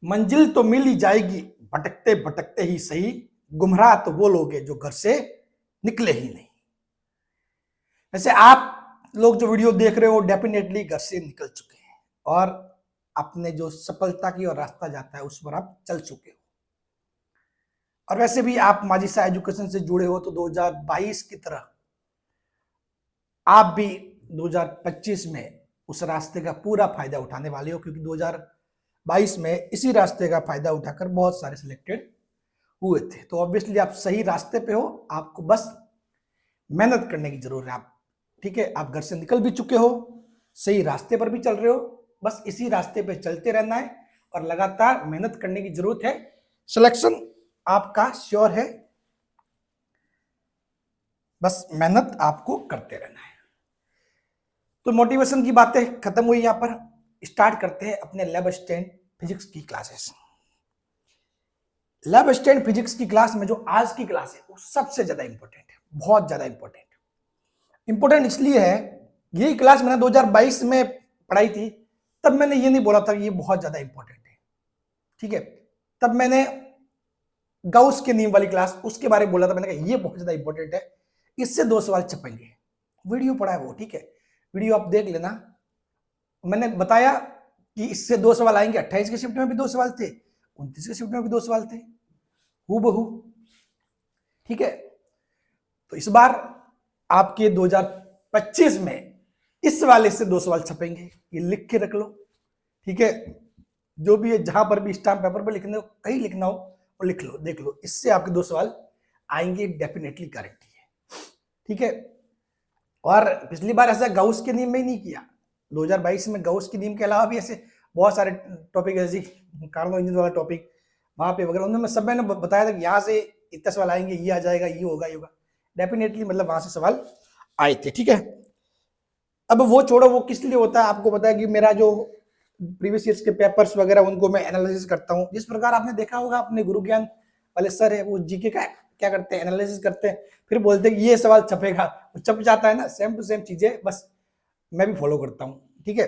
मंजिल तो मिल ही जाएगी, भटकते भटकते ही सही, गुमराह तो वो लोग हैं जो घर से निकले ही नहीं। वैसे आप लोग जो वीडियो देख रहे हो डेफिनेटली घर से निकल चुके हैं और अपने जो सफलता की और रास्ता जाता है उस पर आप चल चुके हो। और वैसे भी आप माजिसा एजुकेशन से जुड़े हो तो 2022 की तरह आप भी 2025 में उस रास्ते का पूरा फायदा उठाने वाले हो, क्योंकि 2022 में इसी रास्ते का फायदा उठाकर बहुत सारे सिलेक्टेड हुए थे। तो ऑब्वियसली आप सही रास्ते पे हो, आपको बस मेहनत करने की जरूरत है। आप ठीक है, आप घर से निकल भी चुके हो, सही रास्ते पर भी चल रहे हो, बस इसी रास्ते पे चलते रहना है और लगातार मेहनत करने की जरूरत है। सिलेक्शन आपका श्योर है, बस मेहनत आपको करते रहना है। तो मोटिवेशन की बातें खत्म हुई, यहां पर स्टार्ट करते हैं अपने लैब असिस्टेंट फिजिक्स की क्लासेस। लैब असिस्टेंट फिजिक्स की क्लास में जो आज की क्लास है वो सबसे ज्यादा इंपॉर्टेंट है, बहुत ज्यादा इंपॉर्टेंट इसलिए है, यही क्लास मैंने 2022 में पढ़ाई थी, तब मैंने ये नहीं बोला था कि ये बहुत ज्यादा इंपॉर्टेंट है। ठीक है, तब मैंने गाउस के नियम वाली क्लास उसके बारे में बोला था, मैंने कहा ये बहुत ज्यादा इंपॉर्टेंट है, इससे 2 सवाल छपेंगे। वीडियो पढ़ा है वो, ठीक है, वीडियो आप देख लेना। मैंने बताया कि इससे 2 सवाल आएंगे। 28 के शिफ्ट में भी 2 सवाल थे, 29 के शिफ्ट में भी 2 सवाल थे, हूबहू। ठीक है, तो इस बार आपके 2025 में इस वाले से 2 सवाल छपेंगे, ये लिख के रख लो। ठीक है, जो भी है, जहां पर भी स्टाम्प पेपर पर लिखना हो, कहीं लिखना हो और लिख लो, देख लो, इससे आपके 2 सवाल आएंगे, डेफिनेटली गारंटी है। ठीक है, और पिछली बार ऐसा गाउस के नियम में ही नहीं किया। 2022 में गाउस के नियम के अलावा भी ऐसे बहुत सारे टॉपिक, जैसे कार्नो इंजन वाला टॉपिक वहां पे वगैरह, उन्होंने सब मैंने बताया था कि यहाँ से इतने सवाल आएंगे, ये आ जाएगा, ये होगा, ये होगा, डेफिनेटली मतलब वहां से सवाल आए थे। ठीक है, अब वो छोड़ो, वो किस लिए होता है आपको पता है कि मेरा जो प्रीवियस ईयर्स के पेपर्स वगैरह उनको मैं एनालिसिस करता हूँ। जिस प्रकार आपने देखा होगा अपने गुरु ज्ञान वाले सर है, वो जीके का क्या करते हैं, एनालिसिस करते हैं, फिर बोलते हैं कि ये सवाल छपेगा, वो छप जाता है ना। सेम टू सेम चीजें बस मैं भी फॉलो करता हूँ। ठीक है,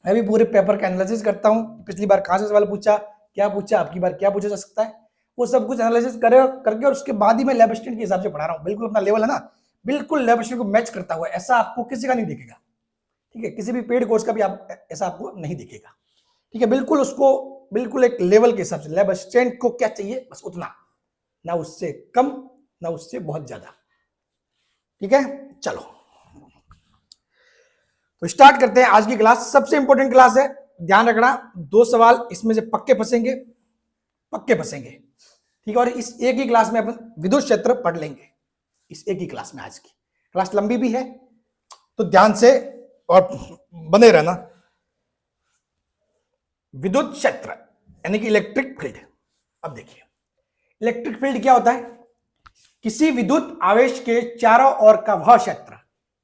मैं भी पूरे पेपर का एनालिसिस करता हूँ, पिछली बार कहाँ से सवाल पूछा, क्या पूछा, आपकी बार क्या पूछा जा सकता है, वो सब कुछ एनालिसिस करके और उसके बाद ही मैं लैब असिस्टेंट के हिसाब से पढ़ा रहा हूँ। बिल्कुल अपना लेवल है ना, बिल्कुल लैब असिस्टेंट को मैच करता हुआ, ऐसा आपको किसी का नहीं दिखेगा। ठीक है, किसी भी पेड कोर्स का भी आप ऐसा आपको नहीं दिखेगा। ठीक है, बिल्कुल उसको बिल्कुल एक लेवल के हिसाब से, लैब असिस्टेंट को क्या चाहिए बस उतना, ना उससे कम ना उससे बहुत ज्यादा। ठीक है, चलो तो स्टार्ट करते हैं आज की क्लास। सबसे इंपॉर्टेंट क्लास है, ध्यान रखना, 2 सवाल इसमें से पक्के फंसेंगे, पक्के फंसेंगे। ठीक है, और इस एक ही क्लास में अपन विद्युत क्षेत्र पढ़ लेंगे, इस एक ही क्लास में। आज की क्लास लंबी भी है तो ध्यान से और बने रहना। विद्युत क्षेत्र यानी कि इलेक्ट्रिक फील्ड। अब देखिए, इलेक्ट्रिक फील्ड क्या होता है, किसी विद्युत आवेश के चारों ओर का वह क्षेत्र,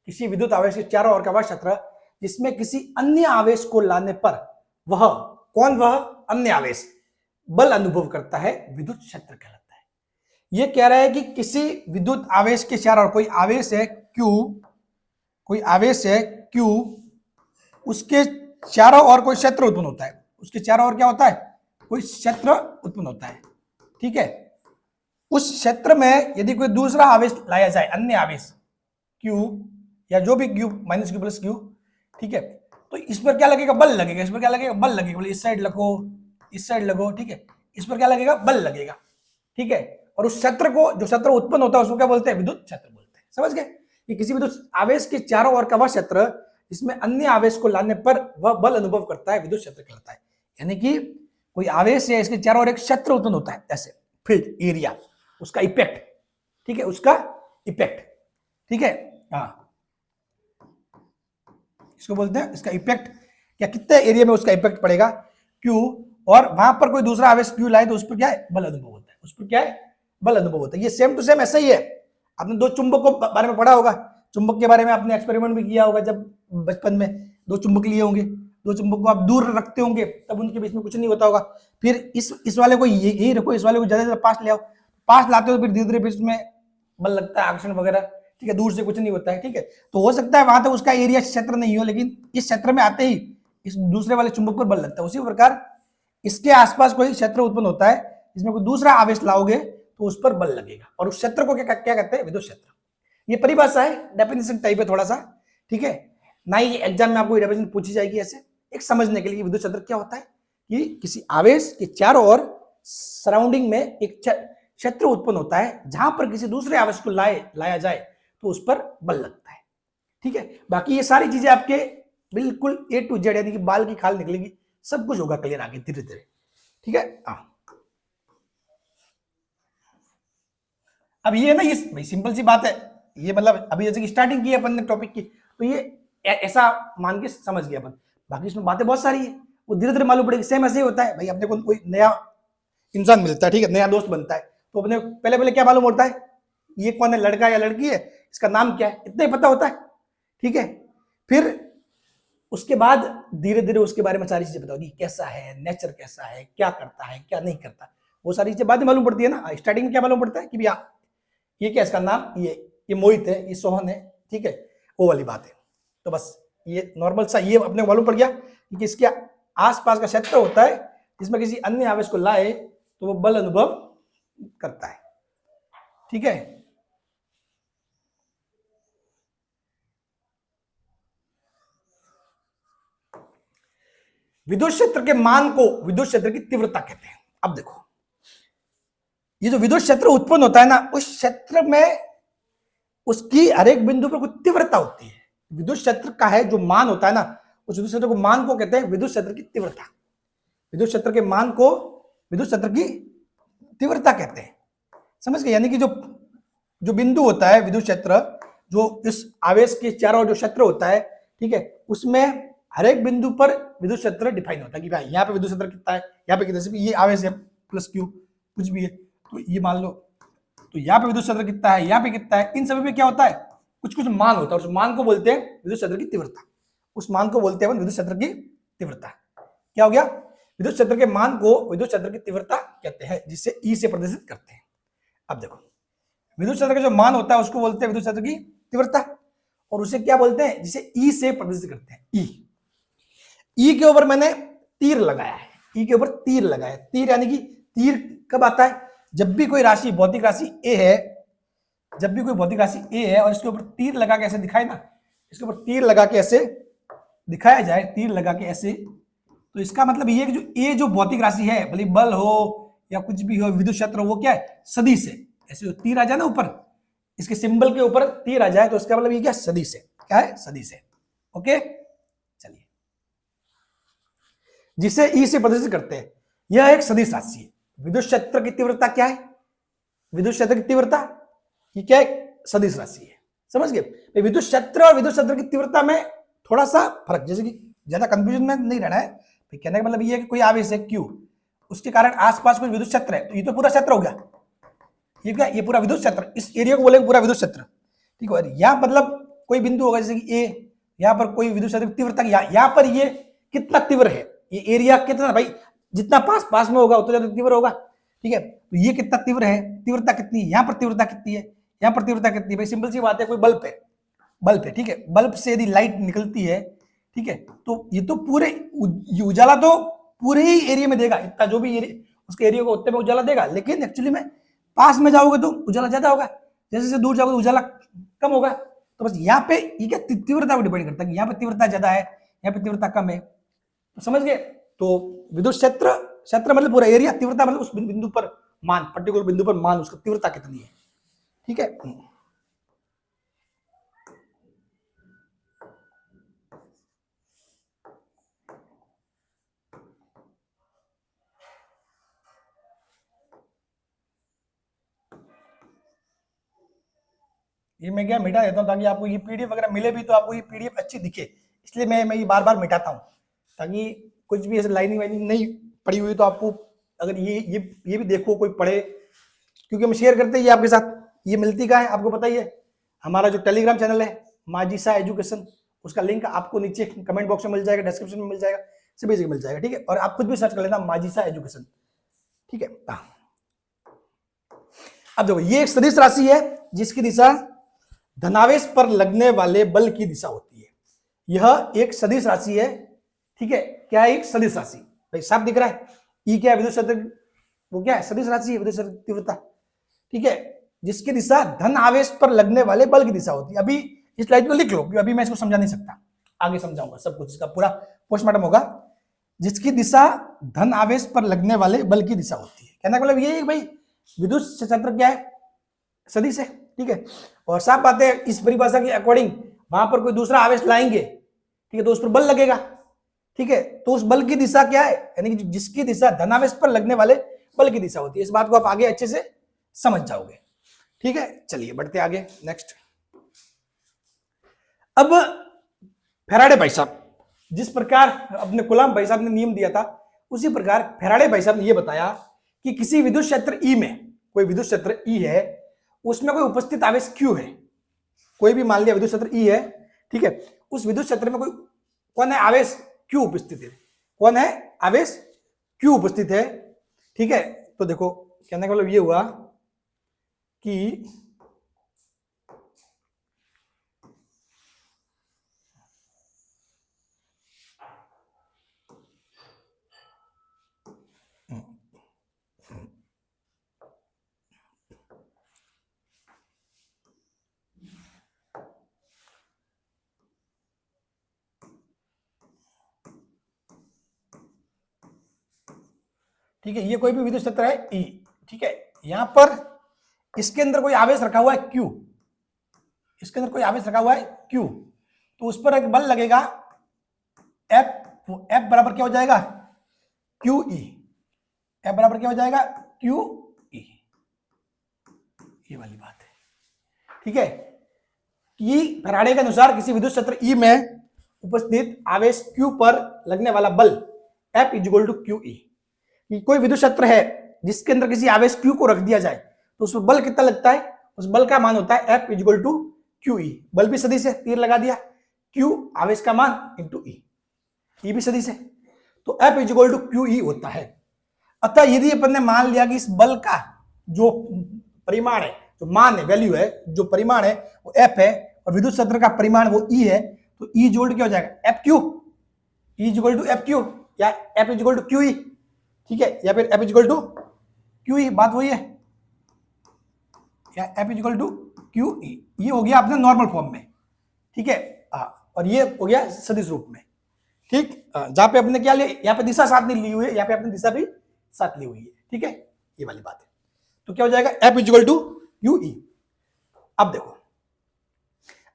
किसी विद्युत आवेश के चारों ओर का वह क्षेत्र जिसमें किसी अन्य आवेश को लाने पर वह, कौन वह अन्य आवेश, बल अनुभव करता है, विद्युत क्षेत्र कहलाता है। यह कह रहा है कि किसी विद्युत आवेश के चारों ओर, कोई आवेश है Q, कोई आवेश है Q, उसके चारों ओर कोई क्षेत्र उत्पन्न होता है, उसके चारों ओर क्या होता है, कोई क्षेत्र उत्पन्न होता है। ठीक है, उस क्षेत्र में यदि कोई दूसरा आवेश लाया जाए, अन्य आवेश Q या जो भी Q minus Q plus Q, ठीक है, तो इस पर क्या लगेगा, बल लगेगा। इस पर क्या लगेगा, बल लगेगा। बोले इस साइड लगो, इस साइड लगो, ठीक है, इस पर क्या लगेगा, बल लगेगा। ठीक है, और उस क्षेत्र को, जो क्षेत्र उत्पन्न होता है उसको क्या बोलते हैं, विद्युत क्षेत्र बोलते हैं। समझ गए, कि किसी विद्युत आवेश के चारों ओर का वह क्षेत्र जिसमें अन्य आवेश को लाने पर वह बल अनुभव करता है, विद्युत क्षेत्र कहलाता है। यानी कि कोई आवेश है, इसके चारों ओर एक क्षेत्र उत्पन्न होता है, ऐसे फील्ड एरिया, उसका इफेक्ट। ठीक है, उसका इफेक्ट। ठीक है, हाँ, इसको बोलते हैं इसका इफेक्ट, या कितने एरिया में उसका इफेक्ट पड़ेगा Q, और वहां पर कोई दूसरा आवेश Q लाए तो उस पर क्या है, बल अनुभव होता है, उस पर क्या है, बल अनुभव होता है। ये सेम टू सेम ऐसा ही है। आपने 2 चुंबक को बारे में पढ़ा होगा, चुंबक के बारे में आपने एक्सपेरिमेंट भी किया होगा, जब बचपन में 2 चुंबक लिए होंगे, 2 चुंबक को आप दूर रखते होंगे तब उनके बीच में कुछ नहीं होता होगा। फिर इस वाले को यही रखो, इस वाले को ज्यादा ज्यादा पास ले आओ, पास लाते हो, फिर धीरे धीरे इसमें बल लगता है, आकर्षण वगैरह। ठीक है, दूर से कुछ नहीं होता है। ठीक है, तो हो सकता है वहां तक उसका एरिया क्षेत्र नहीं हो, लेकिन इस क्षेत्र में आते ही इस दूसरे वाले चुंबक पर बल लगता है। उसी प्रकार इसके आसपास कोई क्षेत्र उत्पन्न होता है, इसमें कोई दूसरा आवेश लाओगे तो उस पर बल लगेगा, और उस क्षेत्र को क्या कहते हैं? विद्युत क्षेत्र। ये परिभाषा है, डेफिनेशन टाइप है थोड़ा सा, ठीक है ना। ही एग्जाम में आपको डेफिनेशन पूछी जाएगी ऐसे, एक समझने के लिए विद्युत क्षेत्र क्या होता है कि किसी आवेश के चारों ओर सराउंडिंग में एक क्षेत्र उत्पन्न होता है, जहां पर किसी दूसरे आवेश को लाया जाए तो उस पर बल लगता है, ठीक है। बाकी ये सारी चीजें आपके बिल्कुल ए टू जेड, यानी कि बाल की खाल निकलेगी, सब कुछ होगा क्लियर आगे धीरे धीरे, ठीक है। अब ये ना, ये भाई सिंपल सी बात है, ये मतलब अभी जैसे कि स्टार्टिंग की है अपन ने टॉपिक की, तो ये ऐसा मान के समझ गया अपन। बाकी इसमें बातें बहुत सारी है, वो धीरे धीरे मालूम पड़ेगी। सेम ऐसे ही होता है भाई, अपने को कोई नया इंसान मिलता है, ठीक है, नया दोस्त बनता है, तो अपने पहले पहले क्या मालूम होता है, ये कौन है, लड़का या लड़की है, इसका नाम क्या है, इतना ही पता होता है, ठीक है। फिर उसके बाद धीरे धीरे उसके बारे में सारी चीजें पता होगी, कैसा है, नेचर कैसा है, क्या करता है, क्या नहीं करता, वो सारी चीजें बाद में मालूम पड़ती है ना। स्टार्टिंग में क्या मालूम पड़ता है कि भैया ये क्या, इसका नाम ये मोहित है, ये सोहन है, ठीक है, वो वाली बात है। तो बस ये नॉर्मल सा ये अपने मालूम पड़ गया कि इसके आसपास का क्षेत्र होता है जिसमें किसी अन्य आवेश को लाए तो वो बल अनुभव करता है, ठीक है। विद्युत क्षेत्र के मान को विद्युत क्षेत्र की तीव्रता कहते हैं। अब देखो, ये जो विद्युत क्षेत्र उत्पन्न होता है ना, उस क्षेत्र में उसकी हर एक बिंदु पर कुछ तीव्रता होती है। विद्युत क्षेत्र का है जो मान होता है ना, उस विद्युत क्षेत्र को मान को कहते हैं विद्युत क्षेत्र की तीव्रता। विद्युत क्षेत्र के मान को विद्युत क्षेत्र की तीव्रता कहते हैं, समझ गए। यानी कि जो बिंदु होता है विद्युत क्षेत्र, जो इस आवेश के चारों जो क्षेत्र होता है, ठीक है, उसमें हर एक बिंदु पर विद्युत क्षेत्र डिफाइन होता है कि भाई यहाँ पे विद्युत क्षेत्र कितना है, यहाँ पे कितना है, ये आवेश है प्लस क्यू कुछ भी है, तो ये मान लो, तो यहाँ पे विद्युत क्षेत्र कितना है, यहाँ पे कितना है, इन सभी में क्या होता है, कुछ कुछ मान होता है। उस मान को बोलते हैं विद्युत क्षेत्र की तीव्रता। उस मान को बोलते हैं विद्युत क्षेत्र की तीव्रता। क्या हो गया, विद्युत क्षेत्र के मान को विद्युत क्षेत्र की तीव्रता कहते हैं, जिसे ई से प्रदर्शित करते हैं। अब देखो, विद्युत क्षेत्र का जो मान होता है उसको बोलते हैं विद्युत क्षेत्र की तीव्रता, और उसे क्या बोलते हैं, जिसे ई से प्रदर्शित करते हैं। ई के ऊपर मैंने तीर लगाया है, ई के ऊपर तीर लगाया है। तीर यानी कि तीर कब आता है, जब भी कोई राशि, भौतिक राशि ए है, जब भी कोई भौतिक राशि ए है और इसके ऊपर तीर लगा के ऐसे दिखाए ना, इसके ऊपर तीर लगा के ऐसे दिखाया जाए, तीर लगा के ऐसे, तो इसका मतलब ये कि जो ए जो भौतिक राशि है, भले बल हो या कुछ भी हो, विद्युत क्षेत्र हो, वो क्या है, सदिश है। ऐसे तीर आ जाए ना ऊपर, इसके सिंबल के ऊपर तीर आ जाए, तो इसका मतलब ये क्या, सदिश है। क्या है, सदिश है। ओके, चलिए, जिसे ई से प्रदर्शित करते हैं, यह एक सदिश राशि है। विद्युत क्षेत्र की तीव्रता क्या है, विद्युत क्षेत्र की तीव्रता ये क्या है, सदिश राशि है, समझ गए। विद्युत क्षेत्र और विद्युत क्षेत्र की तीव्रता में थोड़ा सा फर्क, जैसे कि ज्यादा कंफ्यूजन में नहीं रहना है। कहने का मतलब ये है कि कोई आवेश है Q, उसके कारण आसपास कोई विद्युत क्षेत्र है, तो ये तो पूरा क्षेत्र हो गया, ये क्या, ये पूरा विद्युत क्षेत्र, इस एरिया को बोलेंगे पूरा विद्युत क्षेत्र, ठीक है। यहाँ मतलब कोई बिंदु होगा जैसे कि ए, यहाँ पर कोई विद्युत क्षेत्र की तीव्रता, यहाँ पर ये कितना तीव्र है, ये एरिया कितना, भाई जितना पास पास में होगा उतना ज्यादा तीव्र होगा, ठीक है। तो ये कितना तीव्र है, तीव्रता कितनी है, यहाँ पर तीव्रता कितनी है, यहाँ पर तीव्रता कितनी है, भाई सिंपल सी बात है, कोई बल्ब है, बल्ब है, ठीक है, बल्ब से यदि लाइट निकलती है, ठीक है, तो ये तो पूरे उजाला तो पूरे ही एरिया में देगा, इतना जो भी एरिया उसके एरिया को उतने में उजाला देगा, लेकिन एक्चुअली में पास में जाओगे तो उजाला ज्यादा होगा, जैसे जैसे दूर जाओगे तो उजाला कम होगा। तो बस यहाँ पे ये क्या तीव्रता पर डिपेंड करता है कि यहाँ पे तीव्रता ज्यादा है, यहाँ पे तीव्रता कम है, तो समझ गए। तो विद्युत क्षेत्र, क्षेत्र मतलब पूरा एरिया, तीव्रता मतलब उस बिंदु पर मान, पर्टिकुलर बिंदु पर मान, उसका तीव्रता कितनी है, ठीक है। ये मैं क्या मिटा देता हूँ ताकि आपको ये पीडीएफ वगैरह मिले भी तो आपको ये पीडीएफ अच्छी दिखे, इसलिए मैं ये बार बार मिटाता हूँ, ताकि कुछ भी ऐसे लाइनिंग वाइनिंग नहीं पड़ी हुई तो आपको अगर ये भी देखो कोई पढ़े, क्योंकि हम शेयर करते हैं ये आपके साथ। ये मिलती का है आपको पता ही है, हमारा जो टेलीग्राम चैनल है माजिसा एजुकेशन, उसका लिंक आपको नीचे कमेंट बॉक्स में मिल जाएगा, डिस्क्रिप्शन में मिल जाएगा, सभी जगह मिल जाएगा, ठीक है। और आप खुद भी सर्च कर लेना माजिसा एजुकेशन, ठीक है। अब देखो, ये एक सदिश राशि है जिसकी दिशा धनावेश पर लगने वाले बल की दिशा होती है। यह एक सदिश राशि है, ठीक है। क्या है, एक सदिश राशि, भाई साफ दिख रहा है, ई क्या है? विद्युत क्षेत्र, वो क्या है? सदिश राशि है, विद्युत क्षेत्र की तीव्रता, ठीक है, जिसकी दिशा धन आवेश पर लगने वाले बल की दिशा होती है। अभी इस स्लाइड को लिख लो, अभी मैं इसको समझा नहीं सकता, आगे समझाऊंगा सब कुछ, इसका पूरा पोस्टमार्टम होगा। जिसकी दिशा धन आवेश पर लगने वाले बल की दिशा होती है, कहने का मतलब ये है भाई विद्युत क्षेत्र क्या है? सदिश है, ठीक है। और साफ बात है, इस परिभाषा के अकॉर्डिंग वहां पर कोई दूसरा आवेश लाएंगे, ठीक है, तो उस पर बल लगेगा, ठीक है, तो उस बल की दिशा क्या है? यानी कि जिसकी दिशा धनावेश पर लगने वाले बल की दिशा होती है। इस बात को आप आगे अच्छे से समझ जाओगे, ठीक है। चलिए बढ़ते आगे, नेक्स्ट। अब फैराडे भाई साहब, जिस प्रकार अपने गुलाम भाई साहब ने नियम दिया था, उसी प्रकार फैराडे भाई साहब ने यह बताया कि किसी विद्युत क्षेत्र ई में, कोई विद्युत क्षेत्र ई है, उसमें कोई उपस्थित आवेश Q है, कोई भी मान लिया विद्युत क्षेत्र ई है, ठीक है, उस विद्युत क्षेत्र में कोई कौन है? आवेश Q उपस्थित है। कौन है? आवेश Q उपस्थित है, ठीक है। तो देखो कहने का मतलब ये हुआ कि ठीक है, ये कोई भी विद्युत क्षेत्र है ई, ठीक है, यहां पर इसके अंदर कोई आवेश रखा हुआ है Q, इसके अंदर कोई आवेश रखा हुआ है Q, तो उस पर एक बल लगेगा F, F बराबर क्या हो जाएगा? QE, F बराबर क्या हो जाएगा? QE, ये वाली बात है, ठीक है, कि फैराडे के अनुसार किसी विद्युत क्षेत्र ई में उपस्थित आवेश Q पर लगने वाला बल F इक्वल टू QE। कोई विद्युत क्षेत्र है जिसके अंदर किसी आवेश Q को रख दिया जाए तो उस पर बल कितना लगता है? उस बल का मान होता है F इक्वल टू QE। बल भी सदिश है, तीर लगा दिया, Q आवेश का मान इंटू E, E भी सदिश है, तो F इक्वल टू QE होता है। अतः यदि अपन ने मान लिया कि इस बल का जो परिमाण है, जो मान है, वैल्यू है, जो परिमाण है वो F है और विद्युत क्षेत्र का परिमाण वो E है, तो E जोड़ क्या हो जाएगा? FQ, E equal to FQ या F इक्वल टू QE, ठीक है, या फिर F इक्वल टू QE, बात वही है, या F इक्वल टू QE। ये हो गया अपने नॉर्मल फॉर्म में, ठीक है, और ये हो गया सदिश रूप में, ठीक। जहां पे अपने क्या लिया, यहाँ पे दिशा साथ नहीं ली हुई है, यहाँ पे अपने दिशा भी साथ ली हुई है, ठीक है, ये वाली बात है। तो क्या हो जाएगा? F equal to QE। अब देखो,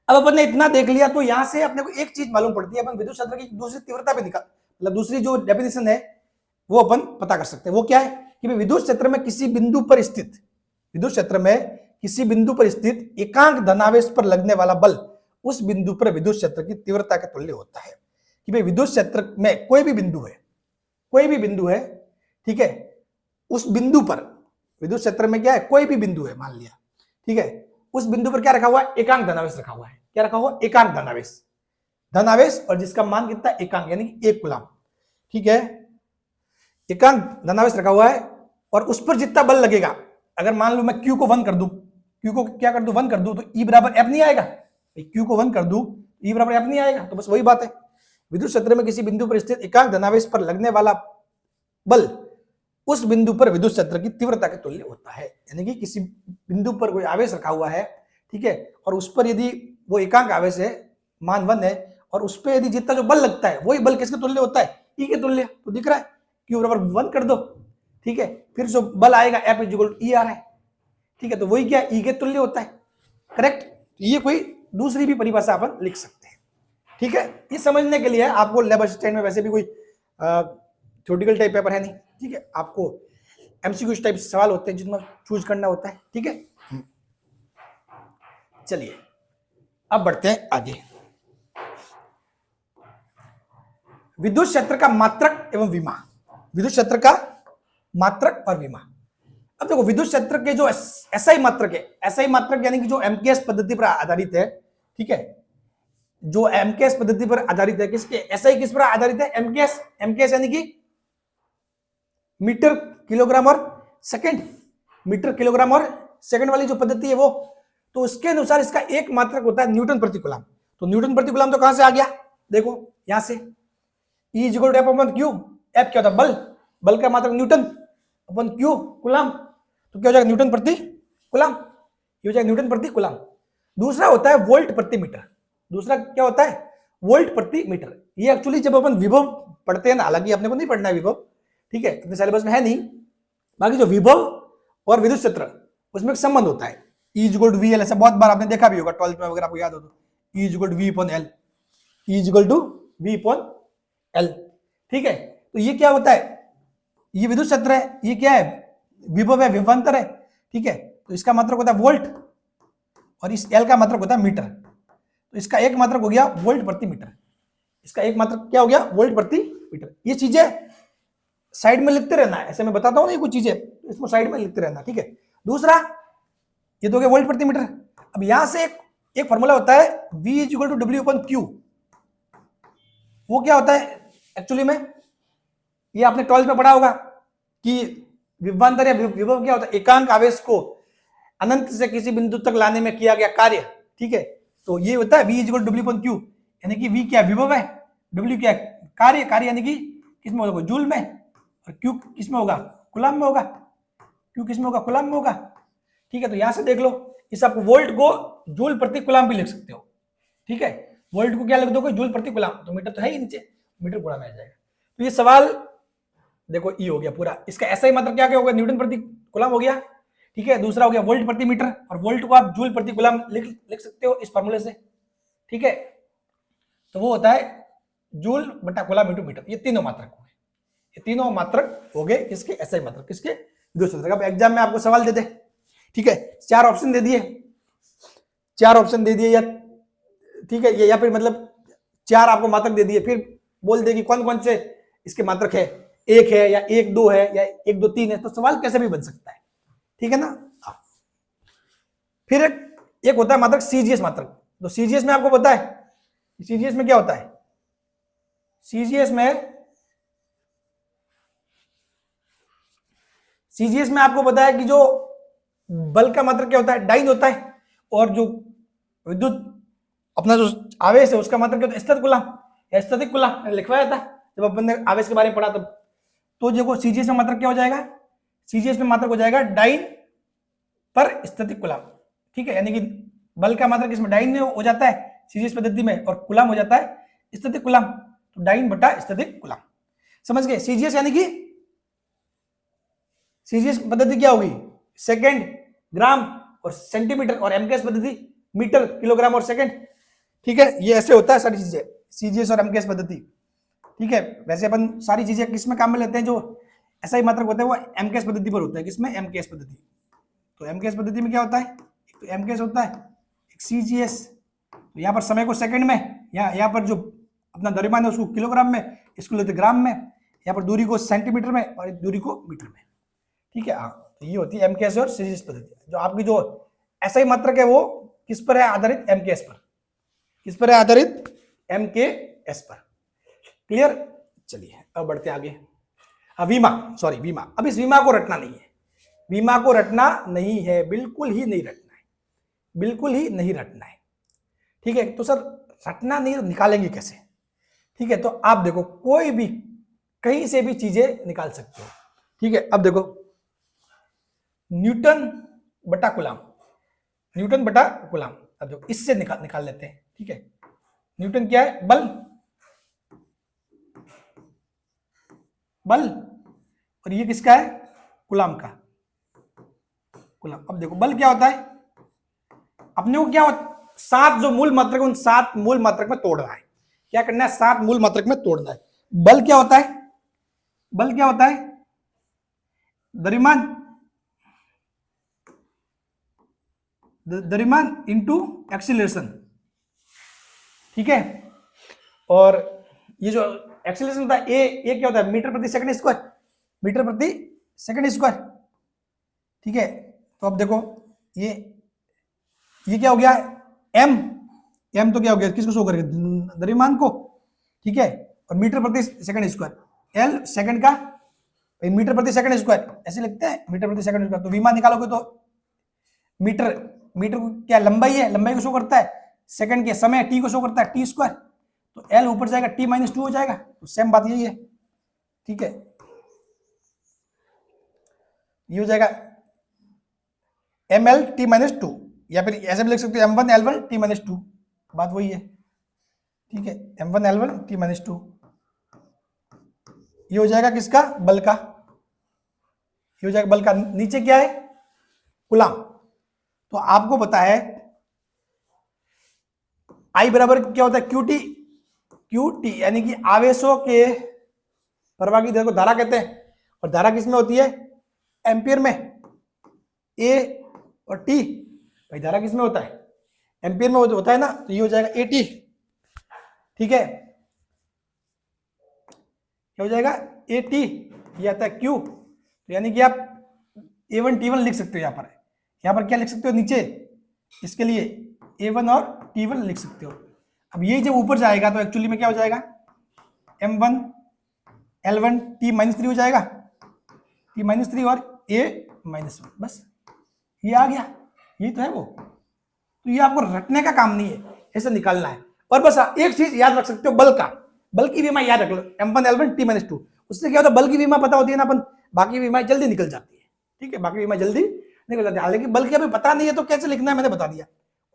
अब अपन ने इतना देख लिया, तो यहां से अपने को एक चीज मालूम पड़ती है, अपन विद्युत क्षेत्र की दूसरी तीव्रता पे निकाल, मतलब दूसरी जो डेफिनेशन है वो अपन पता कर सकते हैं। वो क्या है कि विद्युत क्षेत्र में किसी बिंदु पर स्थित, विद्युत क्षेत्र में किसी बिंदु पर स्थित एकांक धनावेश पर लगने वाला बल उस बिंदु पर विद्युत क्षेत्र की तीव्रता के तुल्य होता है। कि भाई विद्युत क्षेत्र में कोई भी बिंदु है, कोई भी बिंदु है, ठीक है, उस बिंदु पर विद्युत क्षेत्र में क्या है? कोई भी बिंदु है मान लिया, ठीक है, उस बिंदु पर क्या रखा हुआ है? एकांक धनावेश रखा हुआ है। क्या रखा हुआ? एकांक धनावेश, धनावेश, और जिसका मान कितना? एकांक, यानी कि 1 कूलम, ठीक है, एकांक धनावेश रखा हुआ है। और उस पर जितना बल लगेगा, अगर मान लो मैं Q को 1 कर दूं, Q को क्या कर दूं? 1 कर दूं, तो E बराबर F नहीं आएगा? Q को 1 कर दूं, E बराबर F नहीं आएगा? तो बस वही बात है, विद्युत क्षेत्र में किसी बिंदु पर स्थित एकांक धनावेश पर लगने वाला बल उस बिंदु पर विद्युत क्षेत्र की तीव्रता के तुल्य होता है। यानी कि किसी बिंदु पर कोई आवेश रखा हुआ है, ठीक है, और उस पर यदि वो एकांक आवेश है, मान 1 है, और उस पर यदि जितना जो बल लगता है वही बल किसके तुल्य होता है? E के तुल्य। तो दिख रहा है, Q बराबर 1 कर दो, ठीक है, फिर जो बल आएगा F इक्वल टू E आ रहा है, ठीक है, तो वही क्या? E के तुल्य होता है, करेक्ट। ये कोई दूसरी भी परिभाषा अपन लिख सकते हैं, ठीक है। ये समझने के लिए आपको लैब असिस्टेंट में वैसे भी कोई थ्योरेटिकल टाइप पेपर है नहीं, ठीक है, आपको एमसीक्यू टाइप सवाल होते हैं जिनको चूज करना होता है, ठीक है। चलिए अब बढ़ते हैं आगे। विद्युत क्षेत्र का मात्रक एवं विमा, विद्युत क्षेत्र का मात्रक और विमा। अब देखो, विद्युत क्षेत्र के जो एसआई मात्रक है, एसआई मात्रक यानी कि जो एमकेएस पद्धति पर आधारित है, ठीक है, जो एमकेएस पद्धति पर आधारित है, किसके? एसआई किस पर आधारित है? एमकेएस। एमकेएस यानी कि मीटर किलोग्राम और सेकंड, मीटर किलोग्राम और सेकंड वाली जो पद्धति है वो, तो उसके अनुसार इसका एक मात्रक होता है न्यूटन प्रति कूलम। तो न्यूटन प्रति कूलम तो कहां से आ गया? देखो यहां से, E equal to F upon Q। F क्या होता है? बल, बल का मात्रक न्यूटन अपन क्यू कूलम, तो क्या हो जाएगा न्यूटन प्रति कूलम, ये हो जाएगा न्यूटन प्रति कूलम। दूसरा होता है वोल्ट प्रति मीटर, दूसरा क्या होता है वोल्ट प्रति मीटर। ये एक्चुअली जब अपन विभव पढ़ते हैं ना, हालांकि अपने को नहीं पढ़ना है विभव, ठीक है, अपने सिलेबस में है नहीं, बाकी जो विभव और विद्युत क्षेत्र उसमें एक संबंध होता है, E equal to V L, ऐसा बहुत बार आपने देखा भी होगा 12th में, अगर आपको याद हो तो E equal to V upon L, E equal to V upon L, ठीक है। तो ये क्या होता है, ये विद्युत क्षेत्र है, ये क्या है विभव है, विभवांतर है, ठीक है। तो इसका मात्रक होता है वोल्ट और इस एल का मात्रक होता है मीटर, तो इसका एक मात्रक हो गया वोल्ट प्रति मीटर, इसका एक मात्रक क्या हो गया वोल्ट प्रति मीटर। ये चीजें साइड में लिखते रहना है, ऐसे मैं बताता हूं ना ये कुछ चीजें, इसको साइड में लिखते रहना, ठीक है। दूसरा ये तो हो गया वोल्ट प्रति मीटर। अब यहां से एक फॉर्मूला होता है V equal to W upon Q, वो क्या होता है एक्चुअली में, ये आपने 12th में पढ़ा होगा कि विभवांतर या विभव क्या होता है, एकांक आवेश को अनंत से किसी बिंदु तक लाने में किया गया कार्य, ठीक है। तो ये होता है V equal to W upon Q, यानी कि V क्या विभव है, W क्या कार्य, कार्य यानी कि किसमें होगा जूल में, और Q किसमें होगा कूलम में होगा, Q किसमें होगा कूलम में होगा, ठीक है। तो यहां से देख लो, इस आप वोल्ट को जूल प्रति कूलम भी लिख सकते हो, ठीक है, वोल्ट को क्या लिख दोगे जूल प्रति कूलम, तो मीटर तो है ही नीचे, मीटर पूरा में आ जाएगा। तो ये सवाल देखो ई हो गया पूरा, इसका ऐसा ही मतलब क्या क्या होगा न्यूटन प्रति कूलम हो गया, ठीक है। दूसरा हो गया वोल्ट प्रति मीटर, और वोल्ट को आप जूल प्रति कूलम लिख सकते हो इस फार्मूले से, ठीक है। तो वो होता है जूल बटा कूलम इंटू मीटर, ये तीनों मात्रक हो गए, ये तीनों मात्रक हो गए किसके ऐसा ही मात्रक, किसके विद्युत क्षेत्र का। अब एग्जाम में आपको सवाल दे दे, ठीक है, 4 ऑप्शन दे दिए, 4 ऑप्शन दे दिए, या ठीक है, या फिर मतलब 4 आपको मात्रक दे दिए, फिर बोल दे कि कौन कौन से इसके मात्रक है, 1 है या 1 2 है या 1 2 3 है, तो सवाल कैसे भी बन सकता है, ठीक है ना। फिर एक होता है मात्रक सीजीएस मात्रक, तो सीजीएस में आपको पता है सीजीएस में क्या होता है, सीजीएस में आपको पता है कि जो बल का मात्रक क्या होता है डाइन होता है, और जो विद्युत अपना जो आवेश है उसका मात्रक क्या होता है स्थिर कूलम या स्थैतिक कूलम, लिखवाया था जब अपन ने आवेश के बारे में पढ़ा तब। तो देखो सीजीएस में मात्रक क्या हो जाएगा, सीजीएस में मात्रक हो जाएगा डाइन पर स्थैतिक कूलम, ठीक है, यानी कि बल का मात्रक इसमें डाइन में हो जाता है सीजीएस पद्धति में, और कूलम हो जाता है स्थैतिक कूलम, तो डाइन बटा स्थैतिक कूलम, समझ गए। सीजीएस यानी कि सीजीएस पद्धति क्या होगी सेकंड ग्राम और सेंटीमीटर, और एमकेएस पद्धति मीटर किलोग्राम और सेकंड, ठीक है। ये ऐसे होता है सारी चीजें सीजीएस और एमकेएस पद्धति, ठीक है। वैसे अपन सारी चीजें किसमें काम में लेते हैं, जो ऐसा ही मात्रक होता है वो एमकेएस पद्धति पर होता है, किसमें एमकेएस पद्धति। तो एमकेएस पद्धति में क्या होता है, एक तो एमकेएस होता है, एक सीजीएस, तो यहाँ पर समय को सेकंड में, यहाँ पर जो अपना द्रव्यमान है उसको किलोग्राम में, इसको लेते ग्राम में, यहाँ पर दूरी को सेंटीमीटर में और दूरी को मीटर में, ठीक है। तो ये होती है एमकेएस और सीजीएस पद्धति। जो आपकी जो ऐसा ही मात्रक है वो किस पर है आधारित, एमकेएस पर, किस पर है आधारित, एमकेएस पर, क्लियर। चलिए अब बढ़ते हैं आगे। वीमा, सॉरी वीमा, अब इस वीमा को रटना नहीं है, वीमा को रटना नहीं है, बिल्कुल ही नहीं रटना है, बिल्कुल ही नहीं रटना है, ठीक है। तो सर रटना नहीं, निकालेंगे कैसे, ठीक है। तो आप देखो कोई भी कहीं से भी चीजें निकाल सकते हो, ठीक है। अब देखो न्यूटन बटा कूलम, न्यूटन बटा कूलम, अब देखो इससे निकाल लेते हैं, ठीक है। न्यूटन क्या है, बल, बल, और ये किसका है कूलम का, कूलम। अब देखो बल क्या होता है, अपने को क्या होता 7 जो मूल मात्रक उन 7 मूल मात्रक में तोड़ना है, क्या करना है 7 मूल मात्रक में तोड़ना है। बल क्या होता है, बल क्या होता है द्रव्यमान, द्रव्यमान इंटू एक्सीलरेशन, ठीक है। और ये जो एक्सीलरेशन होता है ए क्या होता है मीटर प्रति सेकंड स्क्वायर, मीटर प्रति सेकंड स्क्वायर, ठीक है। तो अब देखो ये क्या हो गया एम, एम तो क्या हो गया किसको शो करके द्रव्यमान को, ठीक है, और मीटर प्रति सेकंड स्क्वायर, एल सेकंड का मीटर प्रति सेकंड स्क्वायर ऐसे लिखते हैं मीटर प्रति सेकंड स्क्वायर। तो विमा निकालोगे तो मीटर, मीटर को क्या लंबाई है, लंबाई को शो करता है, सेकंड के समय टी को शो करता है टी स्क्वायर, तो एल ऊपर जाएगा टी -2 हो जाएगा, तो सेम बात यही है, ठीक है। ये हो जाएगा ml t माइनस टू, या फिर ऐसे भी लिख सकते हो m1 l1 t minus two, बात वही है, ठीक है, m1 l1 t minus two. ये हो जाएगा किसका, बल का, ये हो जाएगा बल का। नीचे क्या है, कूलाम। तो आपको पता है I बराबर क्या होता है, QT, QT यानी कि आवेशों के प्रवाह की दर को धारा कहते हैं, और धारा किसमें होती है, एम्पियर में। A और T, भाई धारा किसमें होता है, एम्पियर में होता है ना, तो ये हो जाएगा AT, ठीक है, क्या हो जाएगा AT, ये आता है Q, तो यानी कि आप A1 T1 लिख सकते हो। यहाँ पर क्या लिख सकते हो, नीचे इसके लिए A1 और T1 लिख सकते हो। अब ये जब ऊपर जाएगा तो एक्चुअली में क्या हो जाएगा, M1 L1 T माइनस 3 हो जाएगा, T माइनस 3 और A माइनस 1, बस ये आ गया, ये तो है वो। तो ये आपको रटने का काम नहीं है, ऐसे निकालना है। और बस एक चीज याद रख सकते हो, बल का, बल की विमा याद रख लो, M1 L1 T माइनस 2, उससे क्या होता है, बल की विमा पता होती है ना अपन, बाकी विमा जल्दी निकल जाती है, ठीक है, बाकी विमा जल्दी निकल जाती है। हालांकि बल की अभी पता नहीं है तो कैसे लिखना है मैंने बता दिया,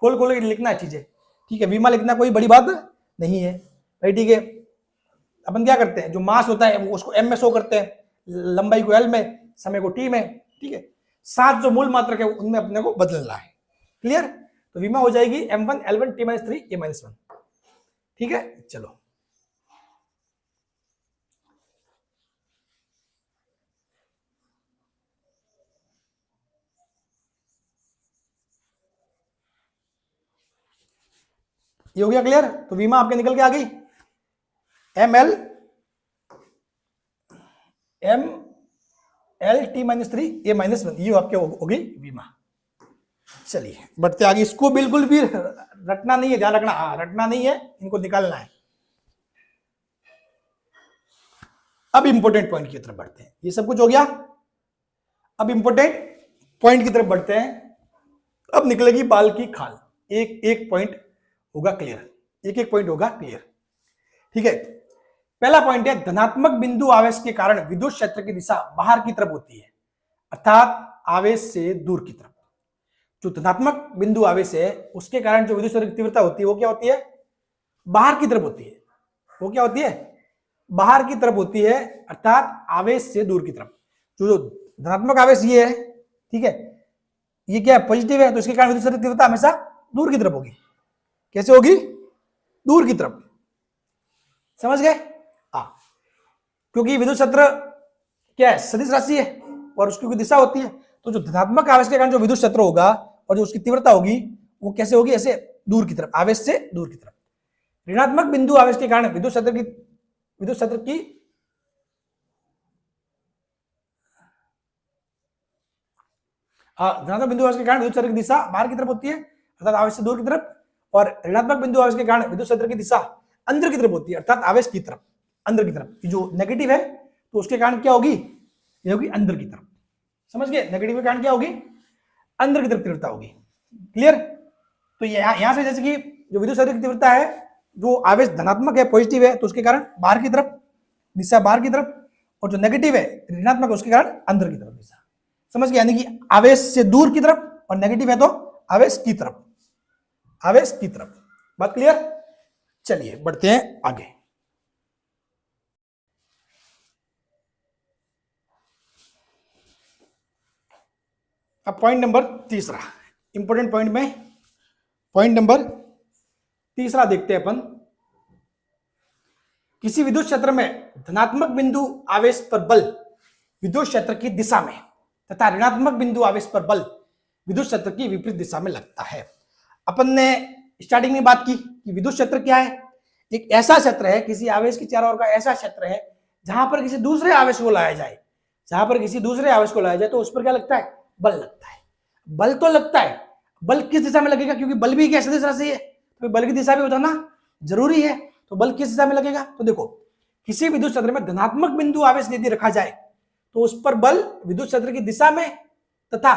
खोल खोल के लिखना है चीजें, ठीक है, विमा लिखना कोई बड़ी बात नहीं है भाई, ठीक है। अपन क्या करते हैं, जो मास होता है वो उसको m में शो करते हैं, लंबाई को l में, समय को t में, ठीक है, सात जो मूल मात्रक है उनमें अपने को बदलना है, क्लियर। तो विमा हो जाएगी M1 L1 T minus 3 A minus 1, ठीक है। चलो ये हो गया क्लियर। तो विमा आपके निकल के आ गई ML T minus 3 A minus 1, ये आपके हो गई विमा। चलिए बढ़ते आगे, इसको बिल्कुल भी रटना नहीं है, ध्यान रखना, हाँ रटना नहीं है, इनको निकालना है। अब इंपोर्टेंट पॉइंट की तरफ बढ़ते हैं, ये सब कुछ हो गया, अब इंपोर्टेंट पॉइंट की तरफ बढ़ते हैं। अब निकलेगी बाल की खाल, एक एक पॉइंट होगा क्लियर, एक एक पॉइंट होगा क्लियर, ठीक है। पहला पॉइंट है, धनात्मक बिंदु आवेश के कारण विद्युत क्षेत्र की दिशा बाहर की तरफ होती है, अर्थात आवेश से दूर की तरफ। जो धनात्मक बिंदु आवेश है उसके कारण जो विद्युत क्षेत्र की तीव्रता होती है वो क्या होती है, बाहर की तरफ होती है, वो क्या होती है, बाहर की तरफ होती है, अर्थात आवेश से दूर की तरफ। जो धनात्मक आवेश ये है, ठीक है, ये क्या है, पॉजिटिव है, तो इसके कारण विद्युत क्षेत्र की तीव्रता हमेशा दूर की तरफ होगी। कैसे होगी, दूर की तरफ, समझ गए। क्योंकि विद्युत क्षेत्र क्या है, सदिश राशि है और उसकी दिशा होती है, तो जो धनात्मक आवेश के कारण जो विद्युत क्षेत्र होगा और जो उसकी तीव्रता होगी वो कैसे होगी, ऐसे दूर की तरफ, आवेश से दूर की तरफ। ऋणात्मक बिंदु आवेश के कारण विद्युत क्षेत्र की धनात्मक बिंदु आवेश के कारण विद्युत क्षेत्र की दिशा बाहर की तरफ होती है, अर्थात आवेश से दूर की तरफ, और ऋणात्मक बिंदु आवेश के कारण विद्युत क्षेत्र की दिशा अंदर की तरफ होती है, अर्थात आवेश की तरफ, अंदर की तरफ। जो नेगेटिव है तो उसके कारण क्या होगी, ये होगी अंदर की तरफ, समझ गए। नेगेटिव के कारण क्या होगी, अंदर की तरफ तीव्रता होगी, क्लियर। तो यहां से जैसे कि जो विद्युत क्षेत्र की तीव्रता है, जो आवेश धनात्मक है, पॉजिटिव है, तो उसके कारण बाहर की तरफ दिशा, बाहर की तरफ, और जो नेगेटिव है ऋणात्मक, उसके कारण अंदर की तरफ दिशा, समझ गए। यानी कि आवेश से दूर की तरफ और नेगेटिव है तो आवेश की तरफ, आवेश की तरफ, बात क्लियर। चलिए बढ़ते हैं आगे। अब पॉइंट नंबर तीसरा, इंपोर्टेंट पॉइंट में पॉइंट नंबर तीसरा देखते हैं अपन। किसी विद्युत क्षेत्र में धनात्मक बिंदु आवेश पर बल विद्युत क्षेत्र की दिशा में तथा ऋणात्मक बिंदु आवेश पर बल विद्युत क्षेत्र की विपरीत दिशा में लगता है। अपन ने स्टार्टिंग में बात की कि विद्युत क्षेत्र क्या है, एक ऐसा क्षेत्र है, किसी आवेश की चारों ओर का ऐसा क्षेत्र है जहां पर किसी दूसरे आवेश को लाया जाए, जहां पर किसी दूसरे आवेश को लाया जाए तो उस पर क्या लगता है, बल लगता है। बल तो लगता है, बल किस दिशा में लगेगा, क्योंकि बल भी क्या सदिश राशि है, तो बल की दिशा भी बताना जरूरी है। तो बल किस दिशा में लगेगा, तो देखो किसी विद्युत क्षेत्र में धनात्मक बिंदु आवेश यदि रखा जाए तो उस पर बल विद्युत क्षेत्र की दिशा में तथा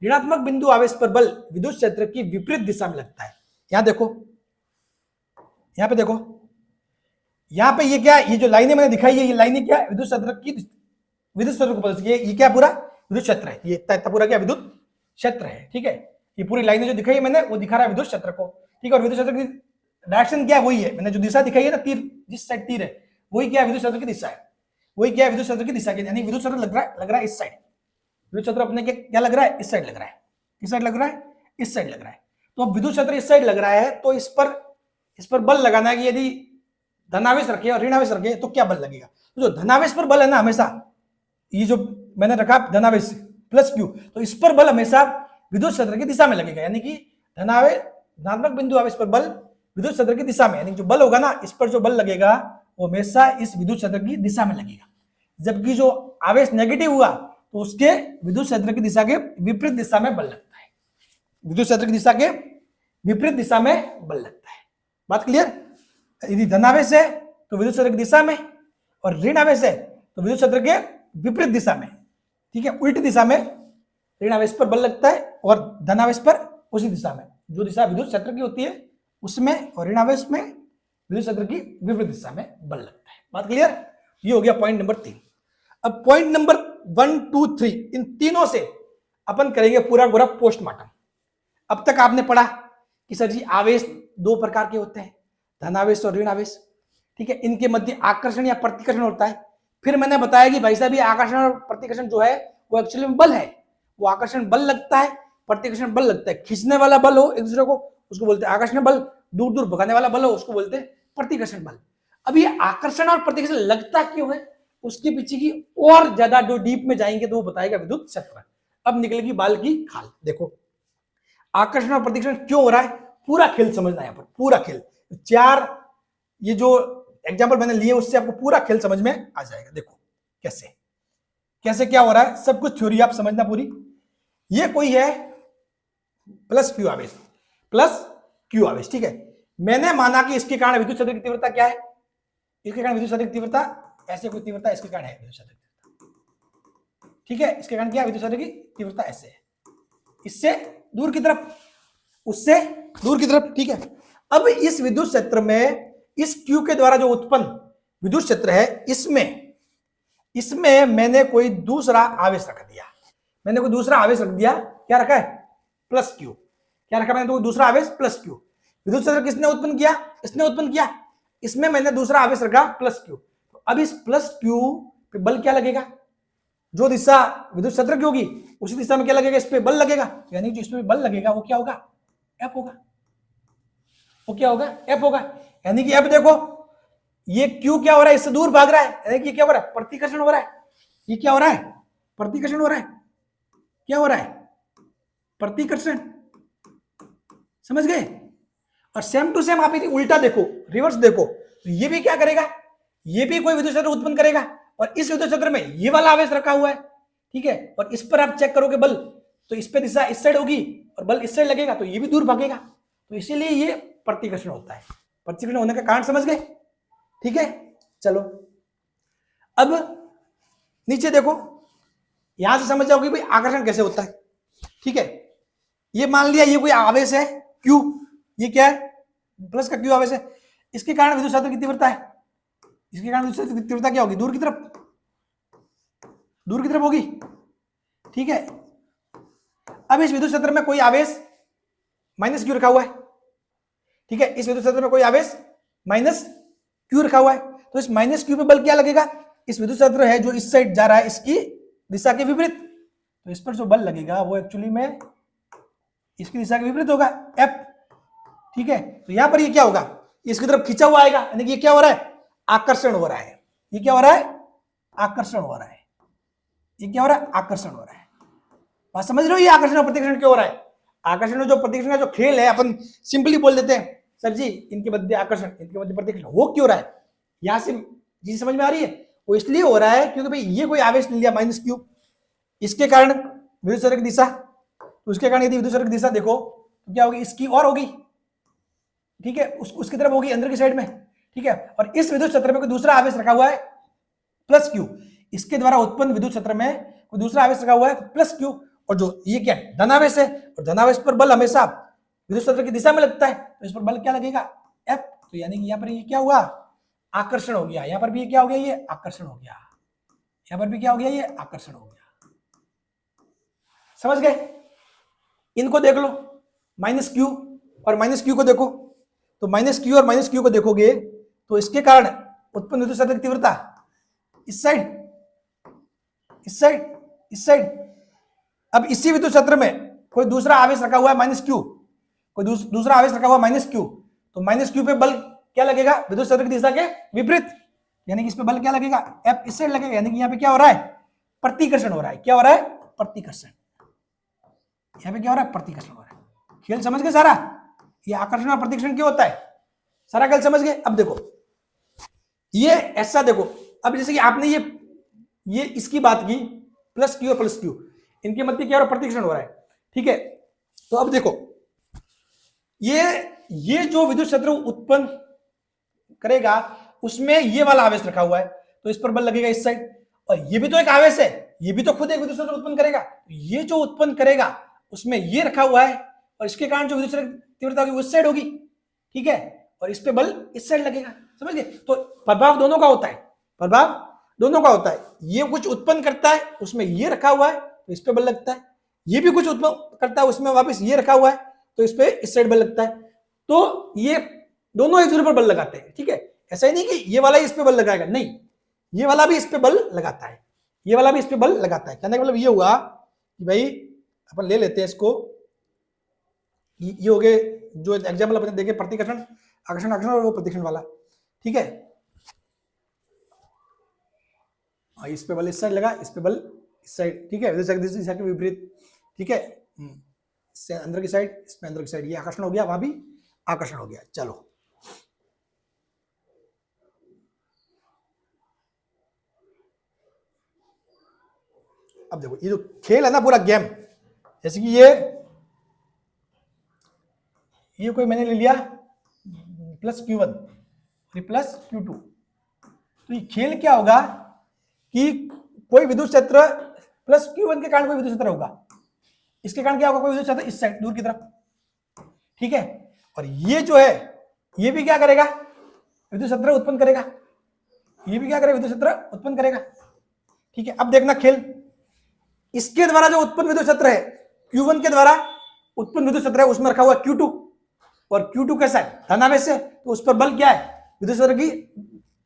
ऋणात्मक बिंदु आवेश पर बल विद्युत क्षेत्र की विपरीत दिशा में लगता है। यहां देखो, यहां पे देखो, यहां पे ये क्या, ये जो लाइनें मैंने दिखाई है, ये लाइनें क्या, विद्युत क्षेत्र को बदलती है। ये क्या पूरा विद्युत क्षेत्र है, ये इतना पूरा क्या विद्युत क्षेत्र है। ठीक है, ये पूरी लाइनें जो दिखाई है मैंने वो दिखा रहा है विद्युत क्षेत्र को। ठीक है, और विद्युत क्षेत्र की डायरेक्शन क्या है, वही है, मैंने जो दिशा दिखाई है ना, तीर जिस साइड तीर है वही क्या है विद्युत क्षेत्र की दिशा है, वही क्या है विद्युत क्षेत्र की दिशा की, यानी विद्युत क्षेत्र लग रहा है इस साइड, विद्युत क्षेत्र अपने क्या लग रहा है, इस साइड लग रहा है, किस साइड लग रहा है, इस साइड लग रहा है। तो अब विद्युत क्षेत्र इस साइड लग रहा है, तो इस पर बल लगाना है कि यदि धनावेश रखे और ऋणावेश रखे तो क्या बल लगेगा। तो जो धनावेश पर बल है ना, हमेशा ये जो मैंने रखा धनावेश प्लस क्यू, तो इस पर बल हमेशा विद्युत क्षेत्र की दिशा में लगेगा, यानी कि धनात्मक बिंदु आवेश पर बल विद्युत क्षेत्र की दिशा में, यानी जो बल होगा ना, इस पर जो बल लगेगा वो हमेशा इस विद्युत क्षेत्र की दिशा में लगेगा। जबकि जो आवेश नेगेटिव हुआ तो उसके विद्युत क्षेत्र की दिशा के विपरीत दिशा में बल लगता है, विद्युत क्षेत्र की दिशा के विपरीत दिशा में बल लगता है। बात क्लियर। यदि धनावेश है तो विद्युत क्षेत्र की दिशा में, और ऋण आवेश है तो विद्युत क्षेत्र के विपरीत दिशा में। ठीक है, उल्टी दिशा में ऋण आवेश पर बल लगता है और धनावेश पर उसी दिशा में, जो दिशा विद्युत क्षेत्र की होती है उसमें, और ऋण आवेश में विद्युत क्षेत्र की विपरीत दिशा में बल लगता है। बात क्लियर। ये हो गया पॉइंट नंबर 3। अब पॉइंट नंबर 1, 2, 3, इन तीनों से अपन करेंगे पूरा पूरा पोस्टमार्टम। अब तक आपने पढ़ा कि सर जी आवेश दो प्रकार के होते हैं, धनावेश और ऋण आवेश। ठीक है, इनके मध्य आकर्षण या प्रतिकर्षण होता है। फिर मैंने बताया कि भाई साहब ये आकर्षण और प्रतिकर्षण जो है वो एक्चुअली में बल है, वो आकर्षण बल लगता है, प्रतिकर्षण बल लगता है। खींचने वाला बल हो एक दूसरे को उसको बोलते हैं आकर्षण बल, दूर दूर भगाने वाला बल हो उसको बोलते हैं प्रतिकर्षण बल। अब ये आकर्षण और प्रतिकर्षण लगता क्यों है, उसके पीछे की और ज्यादा जो डीप में जाएंगे तो वो बताएगा विद्युत क्षेत्र। अब निकलेगी बाल की खाल। देखो आकर्षण और प्रतिकर्षण क्यों हो रहा है, पूरा खेल समझना है यहाँ पर, पूरा खेल। 4 ये जो एग्जाम्पल मैंने लिए उससे आपको पूरा खेल समझ में आ जाएगा। देखो कैसे कैसे क्या हो रहा है, सब कुछ थ्योरी आप समझना पूरी। ये कोई है प्लस क्यू आवेश, प्लस क्यू आवेश। ठीक है, मैंने माना कि इसके कारण विद्युत क्षेत्र की तीव्रता क्या है, इसके कारण विद्युत क्षेत्र की तीव्रता ऐसे कोई तीव्रता इसके कारण है विद्युत क्षेत्र की तीव्रता। ठीक है, इसके कारण क्या है विद्युत क्षेत्र की तीव्रता ऐसे है, इससे दूर की तरफ, उससे दूर की तरफ। ठीक है, अब इस विद्युत क्षेत्र में इस क्यू के द्वारा जो उत्पन्न विद्युत क्षेत्र है इसमें मैंने कोई दूसरा आवेश रख दिया, मैंने कोई दूसरा आवेश रख दिया। क्या रखा है, प्लस क्यू। क्या रखा मैंने, तो दूसरा आवेश प्लस क्यू। विद्युत क्षेत्र किसने उत्पन्न किया, इसने उत्पन्न किया, इसमें मैंने दूसरा आवेश रखा प्लस क्यू। तो अब इस प्लस क्यू पे बल क्या लगेगा, जो दिशा विद्युत क्षेत्र की होगी उसी दिशा में क्या लगेगा, इस पे बल लगेगा, यानी जो इसमें बल लगेगा वो क्या होगा, एफ होगा। वो क्या होगा, एफ होगा। यानी कि अब देखो ये क्यू क्या हो रहा है, इससे दूर भाग रहा है, यानी कि क्या हो रहा है, प्रतिकर्षण हो रहा है। ये क्या हो रहा है, प्रतिकर्षण हो रहा है। क्या हो रहा है, प्रतिकर्षण। समझ गए। और सेम टू सेम आप यदि उल्टा देखो, रिवर्स देखो, तो ये भी क्या करेगा, ये भी कोई विद्युत क्षेत्र उत्पन्न करेगा, और इस विद्युत क्षेत्र में ये वाला आवेश रखा हुआ है। ठीक है, और इस पर आप चेक करोगे बल, तो इस पे दिशा इस साइड होगी और बल इस साइड लगेगा, तो ये भी दूर भागेगा। तो इसीलिए ये प्रतिकर्षण होता है। प्रतिकर्षण होने का कारण समझ गए। ठीक है, चलो अब नीचे देखो, यहां से समझ जाओगे भाई आकर्षण कैसे होता है। ठीक है, ये मान लिया ये कोई आवेश है क्यू, ये क्या है, प्लस का क्यू आवेश है, इसके कारण विद्युत क्षेत्र की तीव्रता है, इसके कारण विद्युत क्षेत्र की तीव्रता क्या होगी, दूर की तरफ, दूर की तरफ होगी। ठीक है, अब इस विद्युत क्षेत्र में कोई आवेश माइनस क्यू रखा हुआ है। ठीक है, इस विद्युत क्षेत्र में कोई आवेश माइनस क्यू रखा हुआ है, तो इस माइनस क्यू पे बल क्या लगेगा, इस विद्युत क्षेत्र है जो इस साइड जा रहा है इसकी दिशा के विपरीत, तो इस पर जो बल लगेगा वो एक्चुअली में इसकी दिशा के विपरीत होगा, एफ। ठीक है, तो यहां पर ये क्या होगा, इसकी तरफ खींचा हुआ आएगा, यानी कि ये क्या हो रहा है, आकर्षण हो रहा है। ये क्या हो रहा है, आकर्षण हो रहा है। ये क्या हो रहा है, आकर्षण हो रहा है। बात समझ रहे हो, ये आकर्षण और प्रतिकर्षण क्यों हो रहा है। आकर्षण और जो प्रतिकर्षण का जो खेल है, अपन सिंपली बोल देते हैं सर जी इनके मध्य आकर्षण, इनके मध्य प्रतिकर्षण हो क्यों रहा है, यहां से चीज समझ में आ रही है। वो इसलिए हो रहा है क्योंकि भाई ये कोई आवेश ले लिया माइनस क्यू, इसके कारण विद्युत क्षेत्र की दिशा, तो उसके कारण यदि विद्युत क्षेत्र की दिशा देखो तो क्या होगी, इसकी और होगी। ठीक है, उसकी तरफ होगी अंदर की साइड में। ठीक है, और इस विद्युत क्षेत्र में कोई दूसरा आवेश रखा हुआ है प्लस क्यू, इसके द्वारा उत्पन्न विद्युत क्षेत्र में कोई दूसरा आवेश रखा हुआ है प्लस क्यू, और जो ये क्या है, धनावेश है, और धनावेश पर बल हमेशा विद्युत क्षेत्र की दिशा में लगता है, तो इस पर बल क्या लगेगा, एफ। तो यानी कि यहाँ पर ये क्या हुआ, आकर्षण हो गया। यहाँ पर भी क्या हो गया, ये आकर्षण हो गया। यहाँ पर भी क्या हो गया, ये आकर्षण हो गया। समझ गए? इनको देख लो, माइनस क्यू और माइनस क्यू को देखो, तो माइनस क्यू और माइनस क्यू को देखोगे तो इसके कारण उत्पन्न विद्युत क्षेत्र की तीव्रता इस साइड, इस साइड, इस साइड। अब इसी विद्युत क्षेत्र में कोई दूसरा आवेश रखा हुआ है माइनस क्यू, कोई दूसरा आवेश रखा हुआ माइनस क्यू, तो माइनस क्यू पे बल क्या लगेगा? विद्युत क्षेत्र की दिशा के विपरीत, यानी कि इस पे बल क्या लगेगा? एफ इस साइड लगेगा, यानी कि यहाँ पे क्या हो रहा है? प्रतिकर्षण हो रहा है। क्या हो रहा है? प्रतिकर्षण। यहाँ पे क्या हो रहा है? प्रतिकर्षण हो रहा है। खेल समझ गए सारा? ये आकर्षण और प्रतिकर्षण क्यों होता है, सारा खेल समझ गए? अब देखो ये ऐसा, देखो अब जैसे कि आपने ये इसकी बात की, प्लस क्यू और प्लस क्यू, इनके मध्य क्या हो रहा है? प्रतिकर्षण हो रहा है, ठीक है। तो अब देखो ये जो विद्युत क्षेत्र उत्पन्न करेगा उसमें ये वाला आवेश रखा हुआ है, तो इस पर बल लगेगा इस साइड, और ये भी तो एक आवेश है, ये भी तो खुद एक विद्युत क्षेत्र उत्पन्न करेगा। ये जो उत्पन्न करेगा उसमें ये रखा हुआ है, और इसके कारण जो विद्युत क्षेत्र तीव्रता होगी उस साइड होगी, ठीक है, और इस पे बल इस साइड लगेगा। समझ गए? तो प्रभाव दोनों का होता है, प्रभाव दोनों का होता है। ये कुछ उत्पन्न करता है उसमें ये रखा हुआ है तो इस पे बल लगता है, ये भी कुछ उत्पन्न करता है उसमें वापस ये रखा हुआ है तो इस पे इस साइड बल लगता है। तो ये दोनों एक दूसरे पर बल लगाते हैं, ठीक है। ऐसा ही नहीं कि ये वाला इस पे बल लगाएगा, नहीं, ये वाला भी इस पे बल लगाता है, ये वाला भी इस पे बल लगाता है। कहने का मतलब ये हुआ कि भाई अपन ले लेते हैं इसको, ये हो गए जो एग्जाम्पल अपने देखे, प्रतिकर्षण, आकर्षण, आकर्षण और वो प्रतिकर्षण वाला, ठीक है। इस पे बल इस साइड लगा, इस पे बल इस साइड, ठीक है, दिशा के विपरीत, ठीक है। इससे अंदर की साइड, इसमें अंदर की साइड, ये आकर्षण हो गया, वहां भी आकर्षण हो गया। चलो अब देखो ये जो खेल है ना पूरा गेम, जैसे कि ये कोई मैंने ले लिया प्लस Q1 प्लस Q2, तो ये खेल क्या होगा कि कोई विद्युत क्षेत्र प्लस Q1 के कारण कोई विद्युत क्षेत्र होगा, इसके कारण क्या होगा? कोई विद्युत क्षेत्र इस साइड दूर की तरफ, ठीक है। और ये जो है ये भी क्या करेगा? विद्युत क्षेत्र उत्पन्न करेगा, ये भी क्या करेगा? विद्युत क्षेत्र उत्पन्न करेगा, ठीक है। अब देखना खेल, इसके द्वारा जो उत्पन्न विद्युत क्षेत्र है, Q1 के द्वारा उत्पन्न विद्युत क्षेत्र है, उसमें रखा हुआ Q2, और Q2 कैसा है? धनावेश से, तो उस पर बल क्या है? विद्युत क्षेत्र की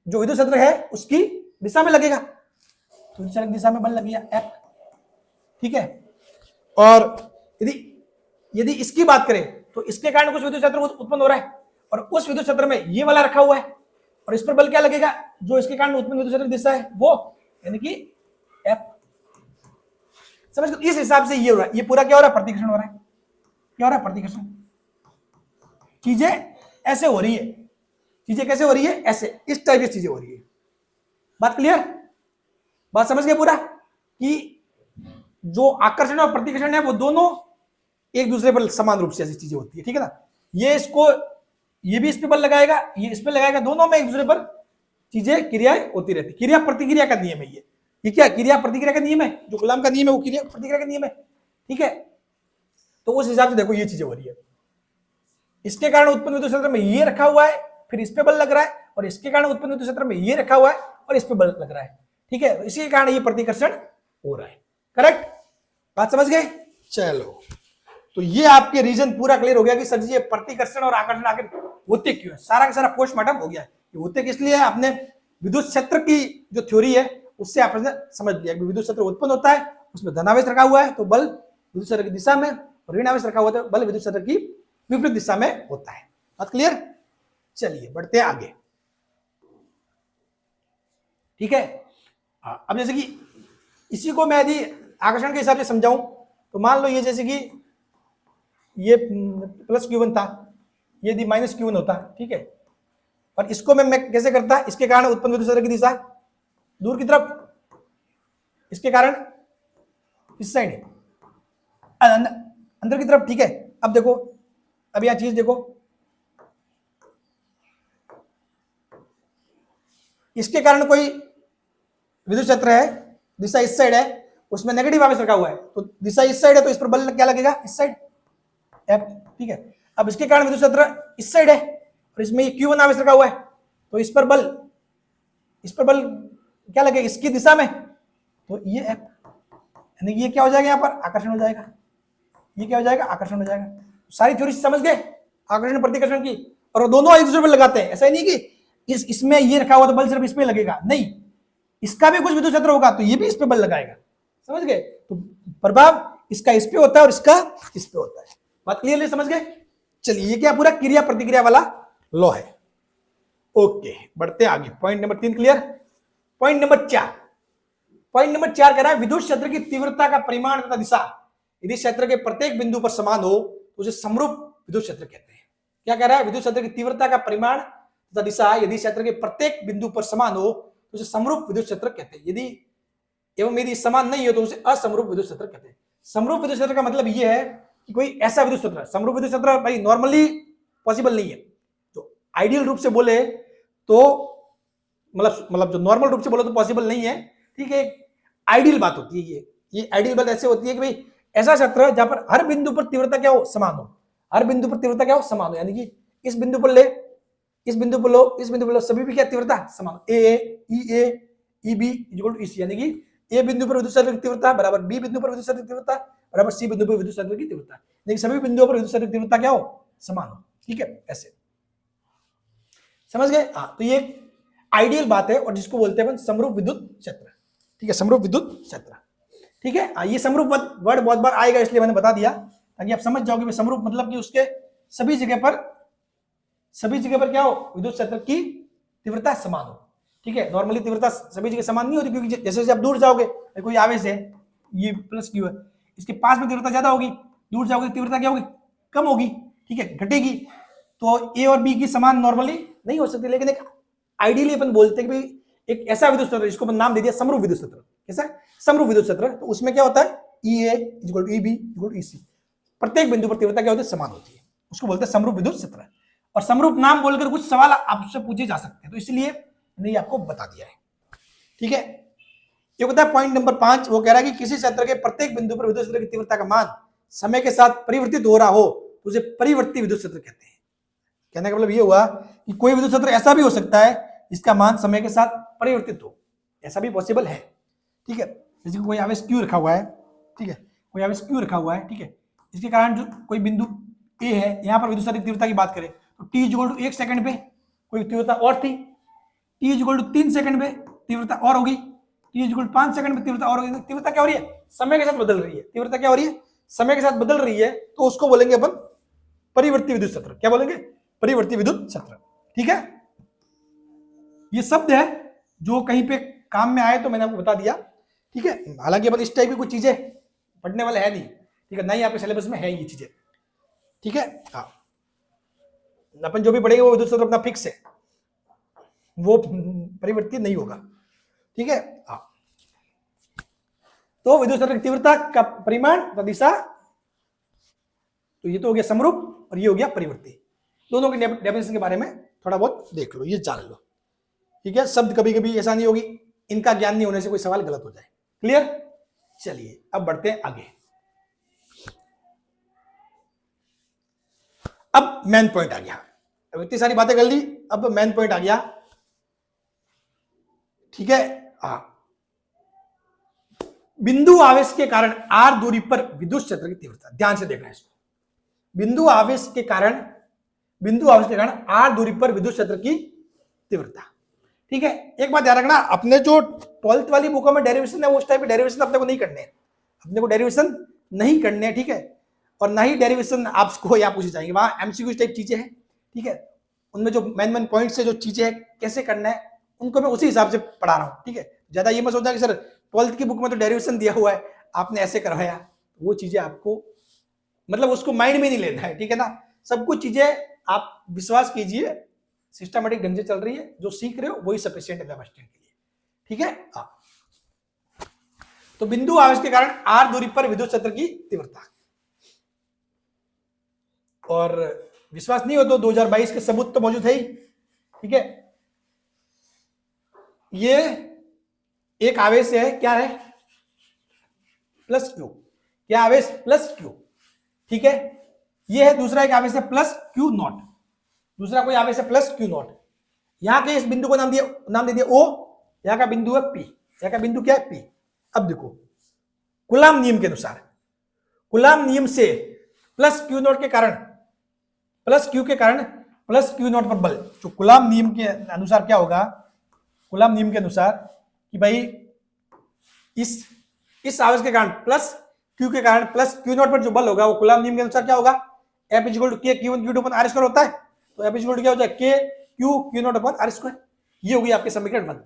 जो विद्युत क्षेत्र है उसकी दिशा में लगेगा, तो विद्युत क्षेत्र की दिशा में बल लगेगा F, ठीक है। और यदि इसकी बात करें तो इसके कारण कुछ विद्युत क्षेत्र उत्पन्न हो रहा है, और उस विद्युत क्षेत्र में ये वाला रखा हुआ है, और इस पर बल क्या लगेगा? जो इसके कारण उत्पन्न विद्युत क्षेत्र की दिशा है वो, यानी कि F। समझ गए? इस हिसाब से ये हो रहा है, ये पूरा क्या हो रहा है? प्रतिकर्षण हो रहा है। क्या हो रहा है? प्रतिकर्षण। चीजें ऐसे हो रही है, चीजें कैसे हो रही है? ऐसे, इस टाइप की चीजें हो रही है। बात क्लियर? बात समझ गए पूरा कि जो आकर्षण और प्रतिकर्षण है वो दोनों एक दूसरे पर समान रूप से ऐसी चीजें होती है, ठीक है ना। ये भी इस पे बल लगाएगा, ये इस पे लगाएगा, दोनों में एक दूसरे पर चीजें, क्रियाएं होती रहती। क्रिया प्रतिक्रिया का नियम है ये क्या? क्रिया प्रतिक्रिया का नियम है, जो गुलाम का नियम है वो क्रिया प्रतिक्रिया का नियम है, ठीक है। तो उस हिसाब से देखो ये चीजें हो रही है, इसके कारण उत्पन्न विद्युत क्षेत्र में ये रखा हुआ है, फिर इस पे बल लग रहा है, और इसके कारण उत्पन्न विद्युत क्षेत्र में ये रखा हुआ है और इस पे बल लग रहा है, ठीक है। इसी के कारण ये प्रतिकर्षण हो रहा है। करेक्ट? बात समझ गए? चलो, तो ये आपके रीजन पूरा क्लियर हो गया कि सर जी ये प्रतिकर्षण और आकर्षण आखिर होते क्यों है। सारा का सारा पोस्टमार्टम हो गया है, ये होते किस लिए है। आपने विद्युत क्षेत्र की जो थ्योरी है उससे आपने समझ लिया कि विद्युत क्षेत्र उत्पन्न होता है, उसमें धनावेश रखा हुआ है तो बल विद्युत क्षेत्र की दिशा में, और ऋण आवेश रखा हुआ है तो बल विद्युत क्षेत्र की विपरीत दिशा में होता है। बात क्लियर? चलिए बढ़ते हैं आगे, ठीक है। अब जैसे कि इसी को मैं यदि आकर्षण के हिसाब से समझाऊं तो मान लो ये जैसे कि ये प्लस Q1 था, ये यदि माइनस Q1 होता, ठीक है, और इसको मैं कैसे करता? इसके कारण उत्पन्न विद्युत क्षेत्र की दिशा दूर की तरफ, इसके कारण इस साइड अंदर की तरफ, ठीक है। अब देखो, अब यह चीज देखो, इसके कारण कोई विद्युत क्षेत्र है, दिशा इस साइड है, उसमें नेगेटिव आवेश रखा हुआ है, तो दिशा इस साइड है तो इस पर बल क्या लगेगा? इस साइड F, ठीक है। अब इसके कारण विद्युत क्षेत्र इस साइड है और इसमें ये Q1 आवेश रखा हुआ है, तो इस पर बल क्या लगेगा? इसकी दिशा में, तो ये यानी कि ये क्या हो जाएगा, यहाँ पर आकर्षण हो जाएगा, ये क्या हो जाएगा, आकर्षण हो जाएगा। सारी थ्योरी समझ गए आकर्षण प्रतिकर्षण की। और दोनों एक दूसरे पर लगाते हैं, ऐसा ही नहीं कि इसमें ये रखा हुआ तो बल सिर्फ इस पे लगेगा, नहीं, इसका भी कुछ विद्युत क्षेत्र होगा तो ये भी इस पे बल लगाएगा, समझ गए। तो प्रभाव इसका इस पे होता है और इसका इस पे होता है। बात क्लियरली समझ गए। चलिए, ये क्या पूरा क्रिया प्रतिक्रिया वाला लॉ है। ओके, बढ़ते आगे। Point number 3 clear. Point number 4, point number 4 कह रहा है विद्युत क्षेत्र की तीव्रता का परिमाण तथा दिशा यदि क्षेत्र के प्रत्येक बिंदु पर समान हो तो उसे समरूप विद्युत क्षेत्र कहते हैं। क्या कह रहा है, विद्युत क्षेत्र की तीव्रता का परिमाण तथा दिशा यदि क्षेत्र के प्रत्येक बिंदु पर समान हो तो उसे समरूप विद्युत क्षेत्र कहते हैं। यदि एवं यदि समान नहीं हो तो उसे असमरूप विद्युत क्षेत्र कहते हैं। समरूप विद्युत क्षेत्र का मतलब यह है कि कोई ऐसा विद्युत क्षेत्र, समरूप विद्युत क्षेत्र भाई नॉर्मली पॉसिबल नहीं है। तो आइडियल रूप से बोले तो मतलब जो नॉर्मल रूप से बोले तो पॉसिबल नहीं है, ठीक है। आइडियल बात होती है ये आइडियल बात ऐसे होती है कि भाई ऐसा क्षेत्र जहां पर हर बिंदु पर तीव्रता क्या हो, समान हो, हर बिंदु पर तीव्रता क्या हो, समान हो। यानी कि इस बिंदु पर ले, इस बिंदु पर लो, इस बिंदु पर लो, सभी भी क्या तीव्रता समान, E B equal to EC. यानी कि ए बिंदु पर विद्युत क्षेत्र की तीव्रता बराबर बी बिंदु पर विद्युत क्षेत्र की तीव्रता बराबर सी बिंदु पर विद्युत क्षेत्र की तीव्रता, लेकिन सभी बिंदुओं पर विद्युत क्षेत्र की तीव्रता क्या हो, समान हो, ठीक है। ऐसे समझ गए। हाँ, तो ये आइडियल बात है और जिसको बोलते हैं समरूप विद्युत क्षेत्र, ठीक है, समरूप विद्युत क्षेत्र, ठीक है। ये समरूप वर्ड बहुत बार आएगा इसलिए मैंने बता दिया ताकि आप समझ जाओगे समरूप मतलब कि उसके सभी जगह पर क्या हो, विद्युत क्षेत्र की तीव्रता समान हो, ठीक है। नॉर्मली तीव्रता सभी जगह समान नहीं होती क्योंकि जैसे जैसे आप दूर जाओगे, कोई आवेश है, ये प्लस क्यू है, इसके पास में तीव्रता ज्यादा होगी, दूर जाओगे तीव्रता क्या होगी, कम होगी, ठीक है, घटेगी। तो ए और बी की समान नॉर्मली नहीं हो सकती, लेकिन एक आइडियली अपन बोलते हैं कि भाई एक ऐसा विद्युत क्षेत्र जिसको अपन नाम दे दिया समरूप विद्युत क्षेत्र। कैसा, समरूप विद्युत क्षेत्र। तो उसमें क्या होता है, E A equal to E B equal to E C, प्रत्येक बिंदु पर तीव्रता क्या होती है, समान होती है, उसको बोलते हैं समरूप विद्युत क्षेत्र। और समरूप नाम बोलकर कुछ सवाल आपसे पूछे जा सकते हैं, तो इसलिए मैंने आपको बता दिया है, ठीक है। ये होता है पॉइंट नंबर 5, वो कह रहा है कि किसी क्षेत्र के प्रत्येक बिंदु पर विद्युत क्षेत्र की तीव्रता का मान समय के साथ परिवर्तित हो रहा हो तो उसे परिवर्ती विद्युत क्षेत्र कहते हैं। कहने का मतलब ये हुआ कि कोई विद्युत क्षेत्र ऐसा भी हो सकता है जिसका मान समय के साथ परिवर्तित हो, ऐसा भी पॉसिबल है, ठीक है। जैसे कोई आवेश क्यू रखा हुआ है, ठीक है, कोई आवेश क्यू रखा हुआ है, ठीक है, इसके कारण जो कोई बिंदु ए है, यहाँ पर विद्युत क्षेत्र तीव्रता की बात करें तो टी इक्वल टू 1 सेकंड पे कोई तीव्रता और थी, टी इक्वल टू 3 सेकंड पे तीव्रता और होगी, टी इक्वल टू 5 सेकंड पे तीव्रता और होगी। तीव्रता क्या हो रही है, समय के साथ बदल रही है, तीव्रता क्या हो रही है, समय के साथ बदल रही है, तो उसको बोलेंगे अपन परिवर्ती विद्युत क्षेत्र। क्या बोलेंगे, परिवर्ती विद्युत क्षेत्र, ठीक है। ये शब्द है जो कहीं पे काम में आए तो मैंने आपको बता दिया, ठीक है। हालांकि अपन इस टाइप की कुछ चीजें पढ़ने वाले है नहीं, ठीक है, ना ही आपके सिलेबस में है ये चीजें, ठीक है। हाँ, अपन जो भी पढ़ेंगे वो विद्युत क्षेत्र अपना फिक्स है, वो परिवर्तित नहीं होगा, ठीक है। हाँ, तो विद्युत क्षेत्र की तीव्रता का परिमाण दिशा, तो ये तो हो गया समरूप और ये हो गया परिवर्ती। दोनों के डेफिनेशन के बारे में थोड़ा बहुत देख लो, ये जान लो, ठीक है। शब्द कभी कभी ऐसा नहीं होगी, इनका ज्ञान नहीं होने से कोई सवाल गलत हो जाए, क्लियर। चलिए अब बढ़ते हैं आगे। अब मेन पॉइंट आ गया, अब इतनी सारी बातें कर ली, अब मेन पॉइंट आ गया, ठीक है। हाँ, बिंदु आवेश के कारण r दूरी पर विद्युत क्षेत्र की तीव्रता, ध्यान से देखना है इसको। बिंदु आवेश के कारण r दूरी पर विद्युत क्षेत्र की तीव्रता, ठीक है। एक बात ध्यान रखना, अपने जो 12th वाली बुकों में डेरिवेशन है उस टाइप के डेरिवेशन अपने को नहीं करने हैं, अपने को डेरिवेशन नहीं करने हैं, ठीक है। और ना ही डेरिवेशन आपको यहाँ पूछे जाएंगे, वहां एमसीक्यू टाइप चीजें हैं, ठीक है। उनमें जो मेन पॉइंट से जो चीजें हैं कैसे करना है उनको मैं उसी हिसाब से पढ़ा रहा हूँ, ठीक है। ज्यादा ये मत सोचना कि सर 12th की बुक में तो डेरिवेशन दिया हुआ है आपने ऐसे करवाया, वो चीजें आपको मतलब उसको माइंड में नहीं लेना है, ठीक है ना। सब कुछ चीजें आप विश्वास कीजिए सिस्टमेटिक ढंग से चल रही है, जो सीख रहे हो वही सफिशिएंट है वेब स्टैंड के लिए, ठीक है। तो बिंदु आवेश के कारण r दूरी पर विद्युत क्षेत्र की तीव्रता, और विश्वास नहीं हो तो 2022 के सबूत तो मौजूद है ही, ठीक है। ये एक आवेश है, क्या है, प्लस क्यू, क्या आवेश प्लस क्यू, ठीक है। ये है दूसरा एक आवेश है प्लस क्यू नॉट, दूसरा कोई आवेश है प्लस क्यू नॉट। यहां के इस बिंदु को नाम दे दिया ओ, यहां का बिंदु है पी, यहां का बिंदु क्या है पी। अब देखो कूलाम नियम के अनुसार, कूलाम नियम से प्लस क्यू नॉट के कारण, प्लस क्यू के कारण प्लस क्यू नॉट पर बल, जो कूलाम नियम के अनुसार क्या होगा, कूलाम नियम के अनुसार कि भाई इस आवेश के कारण प्लस क्यू के कारण प्लस क्यू नॉट पर जो बल होगा वो कूलाम नियम के अनुसार क्या होगा, F equal to K Q one Q two upon R square होता है, तो F इक्वल टू क्या हो जाए K Q Q not upon R square. ये होगी आपकी समीकरण बंद,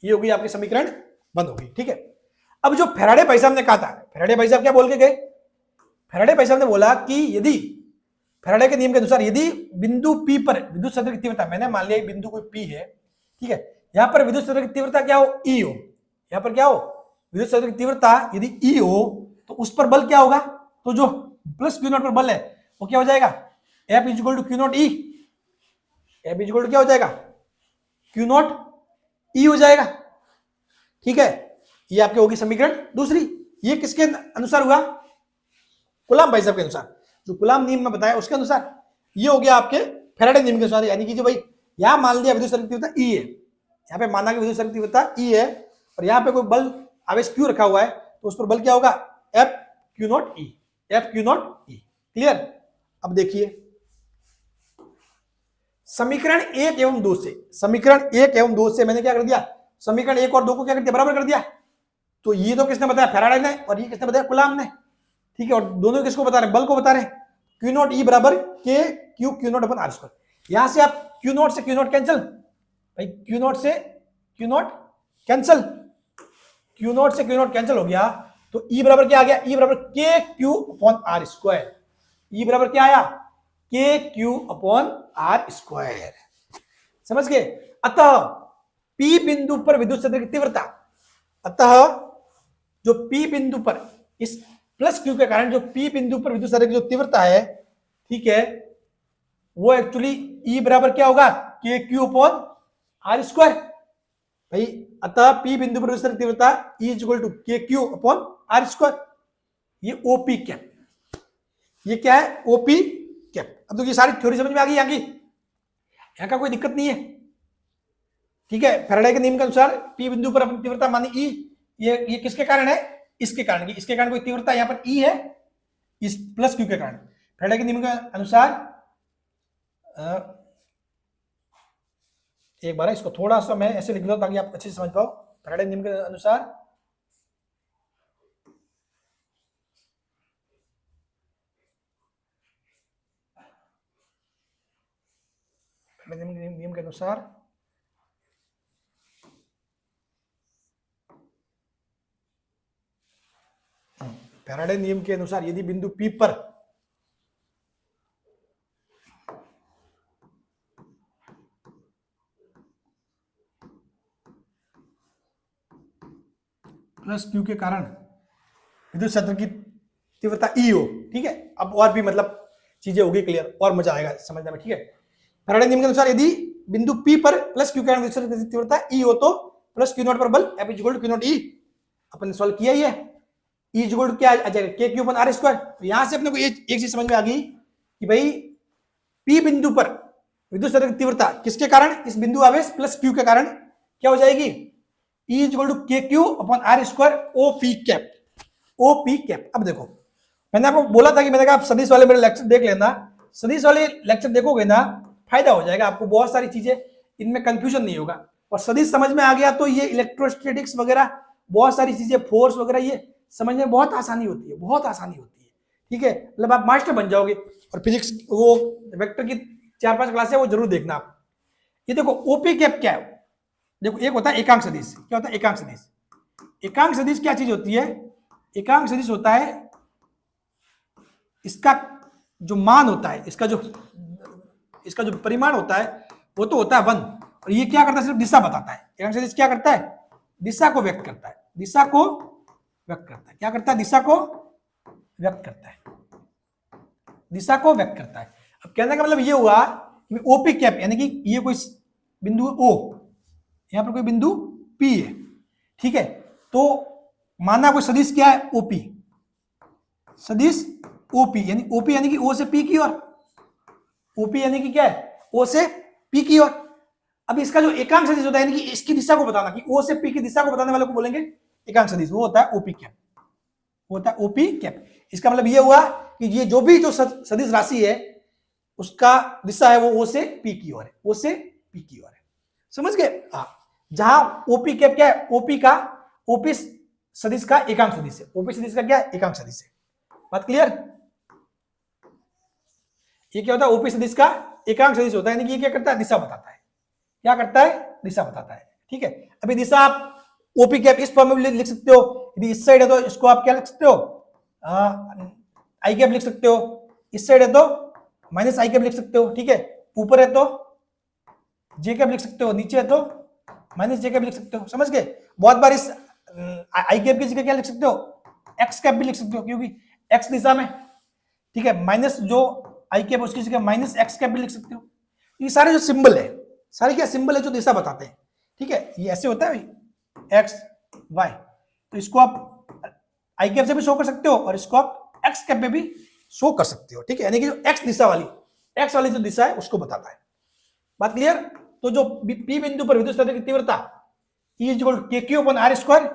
ये होगी आपकी समीकरण बंद होगी। ठीक है, अब जो फैराडे भाई साहब ने कहा था, फैराडे भाई साहब क्या बोल के गए, फैराडे भाई साहब ने बोला कि यदि फैराडे के नियम के अनुसार यदि बिंदु P पर विद्युत क्षेत्र की तीव्रता, मैंने मान लिया बिंदु कोई P है, ठीक है, यहां पर विद्युत क्षेत्र की तीव्रता क्या हो, E हो, यहां पर क्या हो, विद्युत क्षेत्र की तीव्रता यदि E हो तो उस पर बल क्या होगा, तो जो प्लस क्यू नॉट पर बल है वो क्या हो जाएगा, F equal to Q not E, F equal to क्या हो जाएगा, क्यू नॉट ई हो जाएगा। ठीक है, ये आपके होगी समीकरण दूसरी। ये किसके अनुसार हुआ, कूलाम भाई साहब के अनुसार, जो कूलाम नियम में बताया उसके अनुसार। ये हो गया आपके फैराडे नियम के अनुसार, यानी कि जो भाई यहां मान लिया विद्युत क्षेत्र की तीव्रता E है, यहां पे माना कि विद्युत क्षेत्र की तीव्रता E है और यहां पे कोई बल आवेश Q रखा हुआ है, तो उस पर बल क्या होगा, F Q not E, F Q not E. Clear. अब देखिए समीकरण 1 एवं 2 से, समीकरण 1 एवं 2 से मैंने क्या कर दिया, समीकरण 1 और 2 को क्या कर दिया, बराबर कर दिया। तो ये तो किसने बताया, फैराडे ने, और ये किसने बताया, कूलाम ने। ठीक है, और दोनों किसको बता रहे हैं, बल को बता रहे हैं। क्यू नॉट ई बराबर K Q Q not upon R square. यहां से आप क्यू नॉट से क्यू नॉट कैंसिल, भाई क्यू नॉट से Q not cancel, Q not से क्यू नॉट कैंसिल हो गया, तो ई बराबर क्या आ गया, ई बराबर K Q upon R square. ई बराबर क्या आया, के क्यू अपॉन आर स्क्वायर। समझ गए। अतः पी बिंदु पर विद्युत क्षेत्र की तीव्रता, अतः जो पी बिंदु पर इस प्लस क्यू के कारण जो पी बिंदु पर विद्युत क्षेत्र की जो तीव्रता है, ठीक है, वो एक्चुअली ई बराबर क्या होगा, के क्यू अपॉन आर स्क्वायर। भाई अतः पी बिंदु पर विद्युत क्षेत्र की तीव्रता ई equal to K Q upon R square. ये ओपी कैप, ये क्या है, ओपी कैप। अब तो ये सारी थ्योरी समझ में आ गई यहाँ की, यहाँ का कोई दिक्कत नहीं है। ठीक है, फैराडे के नियम के अनुसार पी बिंदु पर अपनी तीव्रता मानी ई, ये किसके कारण है, इसके कारण की, इसके कारण कोई तीव्रता यहाँ पर ई है, इस प्लस क्यू के कारण। फैराडे के नियम के अनुसार एक बार इसको थोड़ा सा मैं ऐसे लिख दूं ताकि आप अच्छे से समझ पाओ। फैराडे नियम के अनुसार नियम के अनुसार फैराडे नियम के अनुसार यदि बिंदु P पर प्लस क्यू के कारण विद्युत क्षेत्र की तीव्रता ई हो, ठीक है, अब और भी मतलब चीजें होगी क्लियर, और मजा आएगा समझने में। ठीक है, फैराडे नियम के अनुसार यदि बिंदु P पर प्लस क्यू के कारण विद्युत क्षेत्र की तीव्रता ई हो तो प्लस क्यू नॉट पर बल F equal to Q not E, अपन ने सॉल्व किया ही है। ई इक्वल टू क्या आ जाएगा, के क्यू अपन आर स्क्वायर। तो यहां से अपने को एक चीज समझ में आ गई कि भाई पी बिंदु पर विद्युत क्षेत्र की तीव्रता किसके कारण, इस बिंदु आवेश प्लस क्यू के कारण क्या हो जाएगी, E equal to K Q upon R square O P cap, O P cap. अब देखो मैंने आपको बोला था कि मैंने कहा आप सदिश वाले मेरे लेक्चर देख लेना, सदिश वाले लेक्चर देखोगे ना फायदा हो जाएगा आपको, बहुत सारी चीजें इनमें कंफ्यूजन नहीं होगा। और सदिश समझ में आ गया तो ये इलेक्ट्रोस्टैटिक्स वगैरह बहुत सारी चीजें, फोर्स वगैरह, ये समझने में बहुत आसानी होती है, बहुत आसानी होती है। ठीक है, मतलब आप मास्टर बन जाओगे। और फिजिक्स वो वेक्टर की 4-5 क्लास है वो जरूर देखना आप। ये देखो ओपी कैप क्या है, देखो एक होता है एकांक सदिश। क्या होता है एकांक सदिश, एकांक सदिश क्या चीज होती है, एकांक सदिश होता है इसका जो मान होता है, इसका जो परिमाण होता है वो तो होता है 1, और ये क्या करता है, सिर्फ दिशा बताता है। एकांक सदिश क्या करता है, दिशा को व्यक्त करता है, दिशा को व्यक्त करता है। क्या करता है, दिशा को व्यक्त करता है, दिशा को व्यक्त करता है। अब कहने का मतलब ये हुआ कि ओपी कैप यानी कि ये कोई बिंदु O, यहां पर कोई बिंदु P है, ठीक है, तो माना कोई सदिश क्या है, OP, सदिश OP, यानी OP यानी कि O से P की ओर, OP यानी कि क्या है, O से P की ओर। अब इसका जो एकांक सदिश होता है यानी कि इसकी दिशा को बताना, कि O से P की दिशा को बताने वाले को बोलेंगे एकांक सदिश, वो होता है ओपी कैप। वो होता है ओपी कैप। इसका मतलब ये हुआ कि ये जो भी जो सदिश राशि है उसका दिशा है वो ओ से पी की ओर है, ओ से पी की ओर है। समझ गए? हाँ, जहां ओपी कैप क्या है, ओपी का, ओपी सदिश का एकांक सदिश है, ओपी सदिश का क्या है, एकांक सदिश है। बात क्लियर? ये क्या होता है, ओपी सदिश का एकांक सदिश होता है, यानी कि ये क्या करता है, दिशा बताता है। क्या करता है, दिशा बताता है। ठीक है, अभी दिशा आप ओपी कैप इस फॉर्म में लिख सकते हो, यदि इस साइड है तो इसको आप क्या लिख सकते हो, आई कैप लिख सकते हो, इस साइड है तो माइनस आई कैप लिख सकते हो। ठीक है, ऊपर है तो जे कैप लिख सकते हो, नीचे है तो माइनस जे कैप लिख सकते हो। समझ गए? बहुत बार इस आई कैप की जगह क्या लिख सकते हो, एक्स कैप भी लिख सकते हो, क्योंकि एक्स दिशा में, ठीक है, माइनस जो आई कैप उसकी जगह माइनस एक्स कैप भी लिख सकते हो। ये सारे जो सिंबल है, सारे क्या सिंबल है जो दिशा बताते हैं। ठीक है, ये ऐसे होता है भाई, एक्स वाई, तो इसको आप आई कैप से भी शो कर सकते हो और इसको आप एक्स कैप में भी शो कर सकते हो। ठीक है, यानी कि जो एक्स दिशा वाली, एक्स वाली जो दिशा है उसको बताता है। बात क्लियर? तो जो पी बिंदु पर विद्युत क्षेत्र की तीव्रता E इक्वल टू KQ/R²,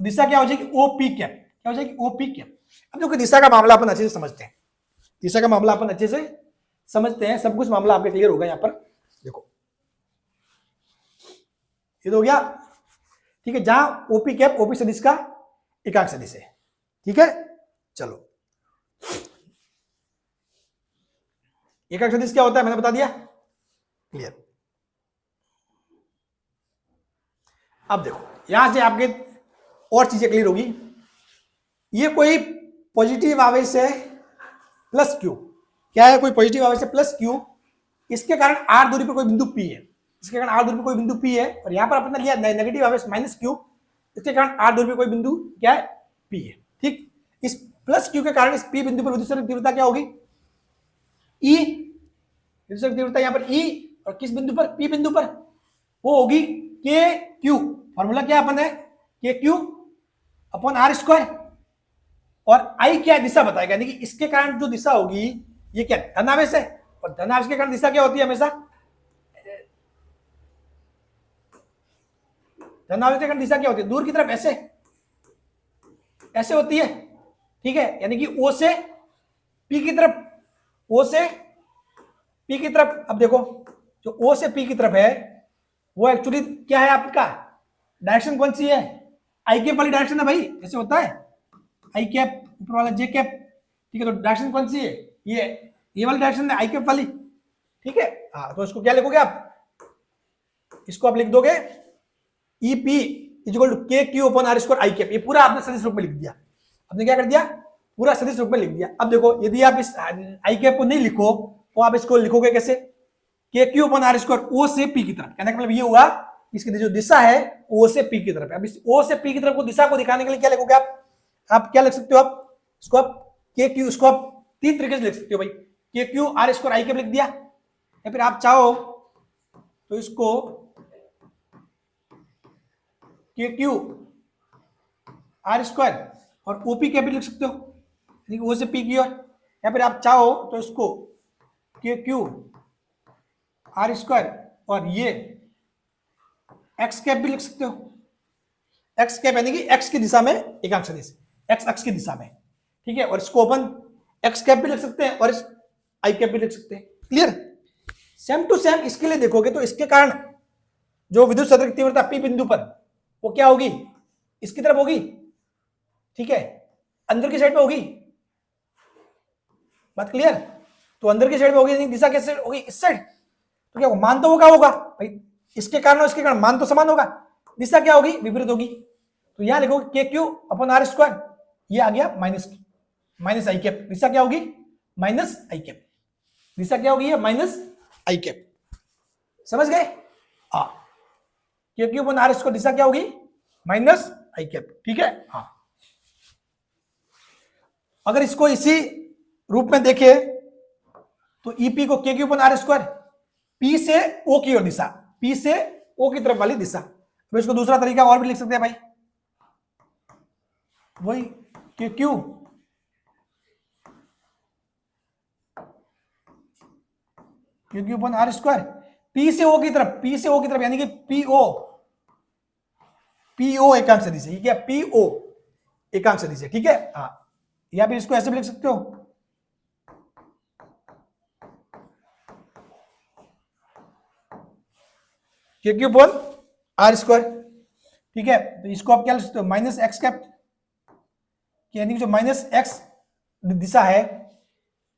दिशा क्या हो जाएगी, OP कैप। क्या हो जाएगी, OP कैप। अब देखो दिशा का मामला अपन अच्छे से समझते हैं, दिशा का मामला अपन अच्छे से समझते हैं, सब कुछ मामला आपके क्लियर होगा। यहां पर देखो ये तो हो गया। ठीक है, जहां ओपी कैप ओपी सदिश का एकांक सदिश है। ठीक है, चलो एकांक सदिश क्या होता है मैंने बता दिया, क्लियर। अब देखो यहां से आपके और चीजें क्लियर होगी। ये कोई पॉजिटिव आवेश है प्लस क्यू, क्या है, कोई पॉजिटिव आवेश है प्लस क्यू, इसके कारण आर दूरी पर कोई बिंदु पी है, इसके कारण आर दूरी पर कोई बिंदु पी है, और यहां पर अपने लिया नेगेटिव आवेश माइनस क्यू, इसके कारण आर दूरी पर कोई बिंदु क्या है, पी है। ठीक, इस प्लस क्यू के कारण इस पी बिंदु पर विद्युत क्षेत्र की तीव्रता क्या होगी, ई, विद्युत क्षेत्र की तीव्रता यहां पर ई, और किस बिंदु पर, पी बिंदु पर, वो होगी के क्यू। फॉर्मूला क्या अपन है, के क्यू अपॉन आर स्क्वायर, और आई क्या दिशा बताएगा, यानी कि इसके कारण जो दिशा होगी ये क्या धनावेश है, और धनावेश के कारण दिशा क्या होती है हमेशा, धनावेश के कारण दिशा क्या होती है, दूर की तरफ ऐसे, ऐसे होती है। ठीक है, यानी कि ओ से पी की तरफ, ओ से पी की तरफ। अब देखो जो ओ से पी की तरफ है वो एक्चुअली क्या है आपका, डायरेक्शन कौन सी है, आई कैप वाली डायरेक्शन है भाई, ऐसे होता है, आई कैप ऊपर वाला जे कैप। ठीक है, तो डायरेक्शन कौन सी है, ये वाली डायरेक्शन है, आई कैप वाली। ठीक है, हाँ, तो इसको क्या लिखोगे आप, इसको आप लिख दोगे E P equal to K Q upon R square I cap. ये पूरा आपने सदिश रूप में लिख दिया, आपने क्या कर दिया, पूरा सदिश रूप में लिख दिया। अब देखो यदि आप इस आई कैप को नहीं लिखो तो आप इसको लिखोगे कैसे, के क्यू अपॉन आर स्क्वायर ओ से पी की तरफ। कहने का मतलब ये हुआ इसकी जो दिशा है ओ से पी की तरफ है। अब इस ओ से पी की तरफ को दिशा को दिखाने के लिए क्या लिखोगे आप क्या लिख सकते हो, आप इसको आप के क्यू, इसको आप तीन तरीके से लिख सकते हो भाई, के Q R square I cap लिख दिया, या फिर आप चाहो तो इसको के क्यू आर स्क्वायर और ओपी कैप भी लिख सकते हो, यानी कि ओ से पी की ओर, या फिर आप चाहो तो इसको के क्यू आर स्क्वायर और ये एक्स कैप भी लिख सकते हो। एक्स कैप यानी कि एक्स की दिशा में एकांक सदिश, एक्स अक्ष की दिशा में। ठीक है, और इसको अपन एक्स कैप भी लिख सकते हैं और इस आई कैप भी लिख सकते हैं। क्लियर? सेम टू सेम इसके लिए देखोगे तो इसके कारण जो विद्युत क्षेत्र की तीव्रता पी बिंदु पर वो क्या होगी, इसकी तरफ होगी। ठीक है, अंदर की साइड में होगी। बात क्लियर? तो अंदर की साइड में होगी, दिशा कैसे होगी, इस साइड। तो क्या मान तो वो क्या होगा भाई, इसके कारण और इसके कारण मान तो समान होगा, दिशा क्या होगी, विपरीत होगी। तो यहां लिखोगे के क्यू अपॉन आर स्क्वायर, ये आ गया माइनस आई कैप, दिशा क्या होगी, माइनस आई कैप, दिशा क्या होगी, माइनस आई कैप। समझ गए? हाँ, के क्यू अपॉन आर स्क्वायर दिशा क्या होगी, माइनस आई कैप। ठीक है, हाँ। अगर इसको इसी रूप में देखे तो ईपी को K Q upon R square, P से ओ की ओर दिशा, पी से ओ की तरफ वाली दिशा। तो इसको दूसरा तरीका और भी लिख सकते हैं भाई, वही K Q upon R square, P से ओ की तरफ, पी से ओ की तरफ, यानी कि पीओ एकांक सदिश है। ये क्या, पीओ एकांक सदिश है, ठीक है। हाँ, या फिर इसको ऐसे भी लिख सकते हो, के क्यू अपॉन आर स्क्वायर, ठीक है। तो इसको आप क्या लिख सकते हो, माइनस एक्स कैप, यानी कि जो माइनस एक्स दिशा है,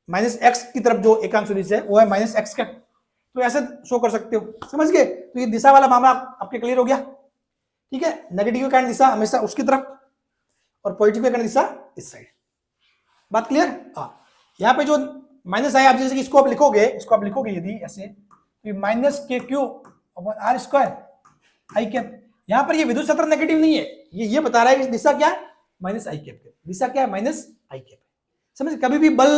माइनस एक्स की तरफ जो एकांक सदिश है वो है माइनस एक्स कैप, तो ऐसे शो कर सकते हो, समझ गए। तो ये दिशा वाला मामला आपके क्लियर हो गया, ठीक है। नेगेटिव का दिशा हमेशा उसकी तरफ और पॉजिटिव का दिशा इस साइड, बात क्लियर। हाँ, यहाँ पे जो माइनस आया, आप जैसे कि इसको आप लिखोगे यदि ऐसे, तो minus K Q upon R square I cap. यहाँ पर ये विद्युत क्षेत्र नेगेटिव नहीं है, ये बता रहा है कि दिशा क्या है, माइनस आई कैप, दिशा क्या है, माइनस आई कैप। समझ, कभी भी बल,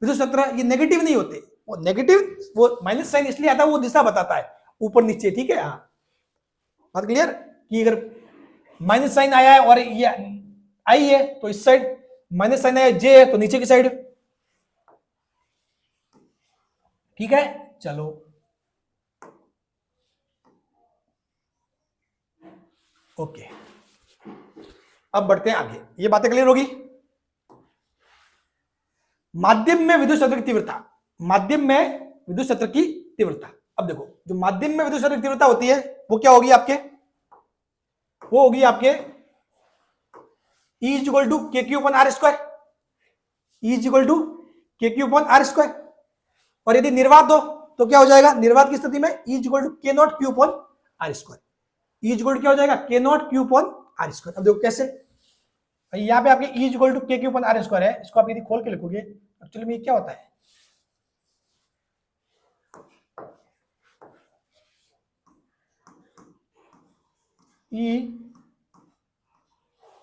विद्युत क्षेत्र ये नेगेटिव नहीं होते, वो नेगेटिव, वो माइनस साइन इसलिए आता है, वो दिशा बताता है ऊपर नीचे, ठीक है। हाँ, बात क्लियर, कि अगर माइनस साइन आया है और ये आई है तो इस साइड, माइनस साइन आया जे है तो नीचे की साइड, ठीक है। चलो ओके, अब बढ़ते हैं आगे, ये बातें क्लियर होगी। माध्यम में विद्युत क्षेत्र की तीव्रता, माध्यम में विद्युत क्षेत्र की तीव्रता, अब देखो जो माध्यम में विद्युत क्षेत्र की तीव्रता होती है वो क्या होगी आपके, वो होगी आपके E is equal to K Q upon R square, E is equal to K Q upon R square. और यदि निर्वात दो तो क्या हो जाएगा, निर्वात की स्थिति में E is equal to K not Q upon R square, E is equal to क्या हो जाएगा, K not Q upon R square. अब देखो कैसे, यहाँ पे आपके E is equal to K Q upon R square है, इसको आप यदि खोल के लिखोगे एक्चुअली में क्या होता है, E,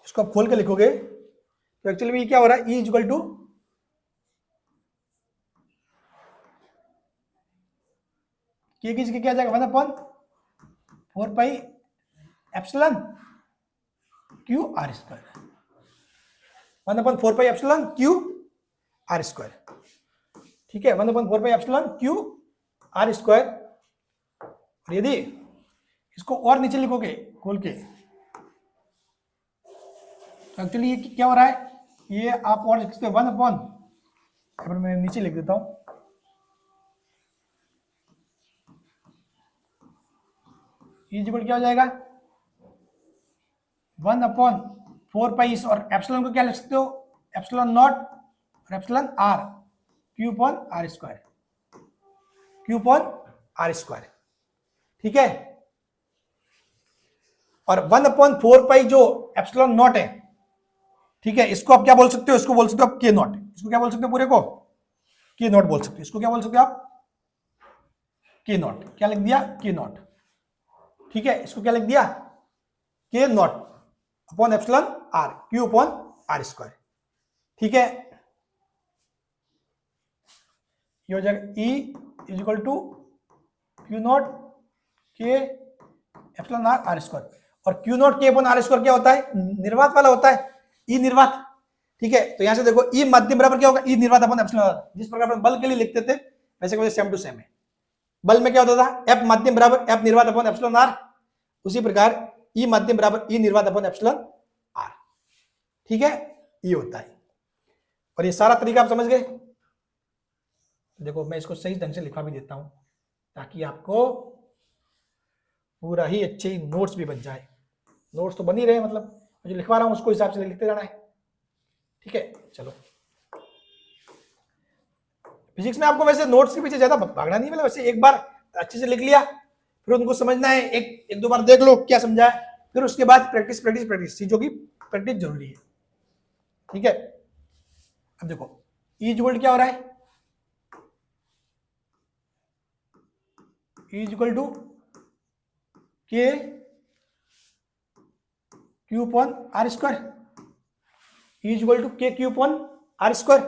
इसको आप खोल के लिखोगे तो एक्चुअली में क्या हो रहा है, E इज इक्वल टू के की क्या जाएगा, 1/4 pi epsilon Q R square, 1/4 pi epsilon Q R square, ठीक है। 1/4 pi epsilon Q R square. और यदि इसको और नीचे लिखोगे खोल के तो एक्चुअली ये क्या हो रहा है, ये आप और लिख सकते हो 1/, मैं नीचे लिख देता हूं, इक्वल क्या हो जाएगा 1/4 पाई, और एप्सिलॉन को क्या लिख सकते हो, एप्सिलॉन नॉट और epsilon R Q upon R square, Q upon R square, ठीक है। और 1/4 पाई जो एप्सिलॉन नॉट है, ठीक है, इसको आप क्या बोल सकते हो, इसको बोल सकते हो आप के नॉट, इसको क्या बोल सकते हो, पूरे को के नॉट बोल सकते हो, इसको क्या बोल सकते हो आप, के नॉट, क्या लिख दिया, के नॉट, ठीक है। इसको क्या लिख दिया, K not upon epsilon R Q upon R square, ठीक है। ये हो जाएगा E is equal to Q not K epsilon R R square, और Q not K upon R square क्या होता है, निर्वात वाला होता है, E निर्वात, ठीक है। तो यहां से देखो E माध्यम बराबर क्या होगा, E निर्वात अपॉन एप्सिलॉन आर, जिस प्रकार अपन बल के लिए लिखते थे वैसे सेम टू सेम है। बल में क्या होता था, F माध्यम बराबर F निर्वात अपॉन एप्सिलॉन आर, उसी प्रकार E माध्यम बराबर E निर्वात अपॉन एप्सिलॉन आर, ठीक है, ये होता है। और ये सारा तरीका आप समझ गए। देखो मैं इसको सही ढंग से लिखवा भी देता हूं ताकि आपको पूरा ही अच्छे नोट्स भी बन जाए, नोट्स तो बन ही रहे, मतलब जो लिखवा रहा हूं उसको हिसाब से लिखते जाना है, ठीक है। चलो, फिजिक्स में आपको वैसे नोट्स के पीछे ज्यादा भागना नहीं, मतलब वैसे एक बार अच्छे से लिख लिया, फिर उनको समझना है, एक दो बार देख लो क्या समझा है, फिर उसके बाद प्रैक्टिस प्रैक्टिस प्रैक्टिस, चीजों की प्रैक्टिस जरूरी है, ठीक है। अब देखो E इक्वल क्या हो रहा है, E equal to K Q upon R square, E equal to K Q upon R square,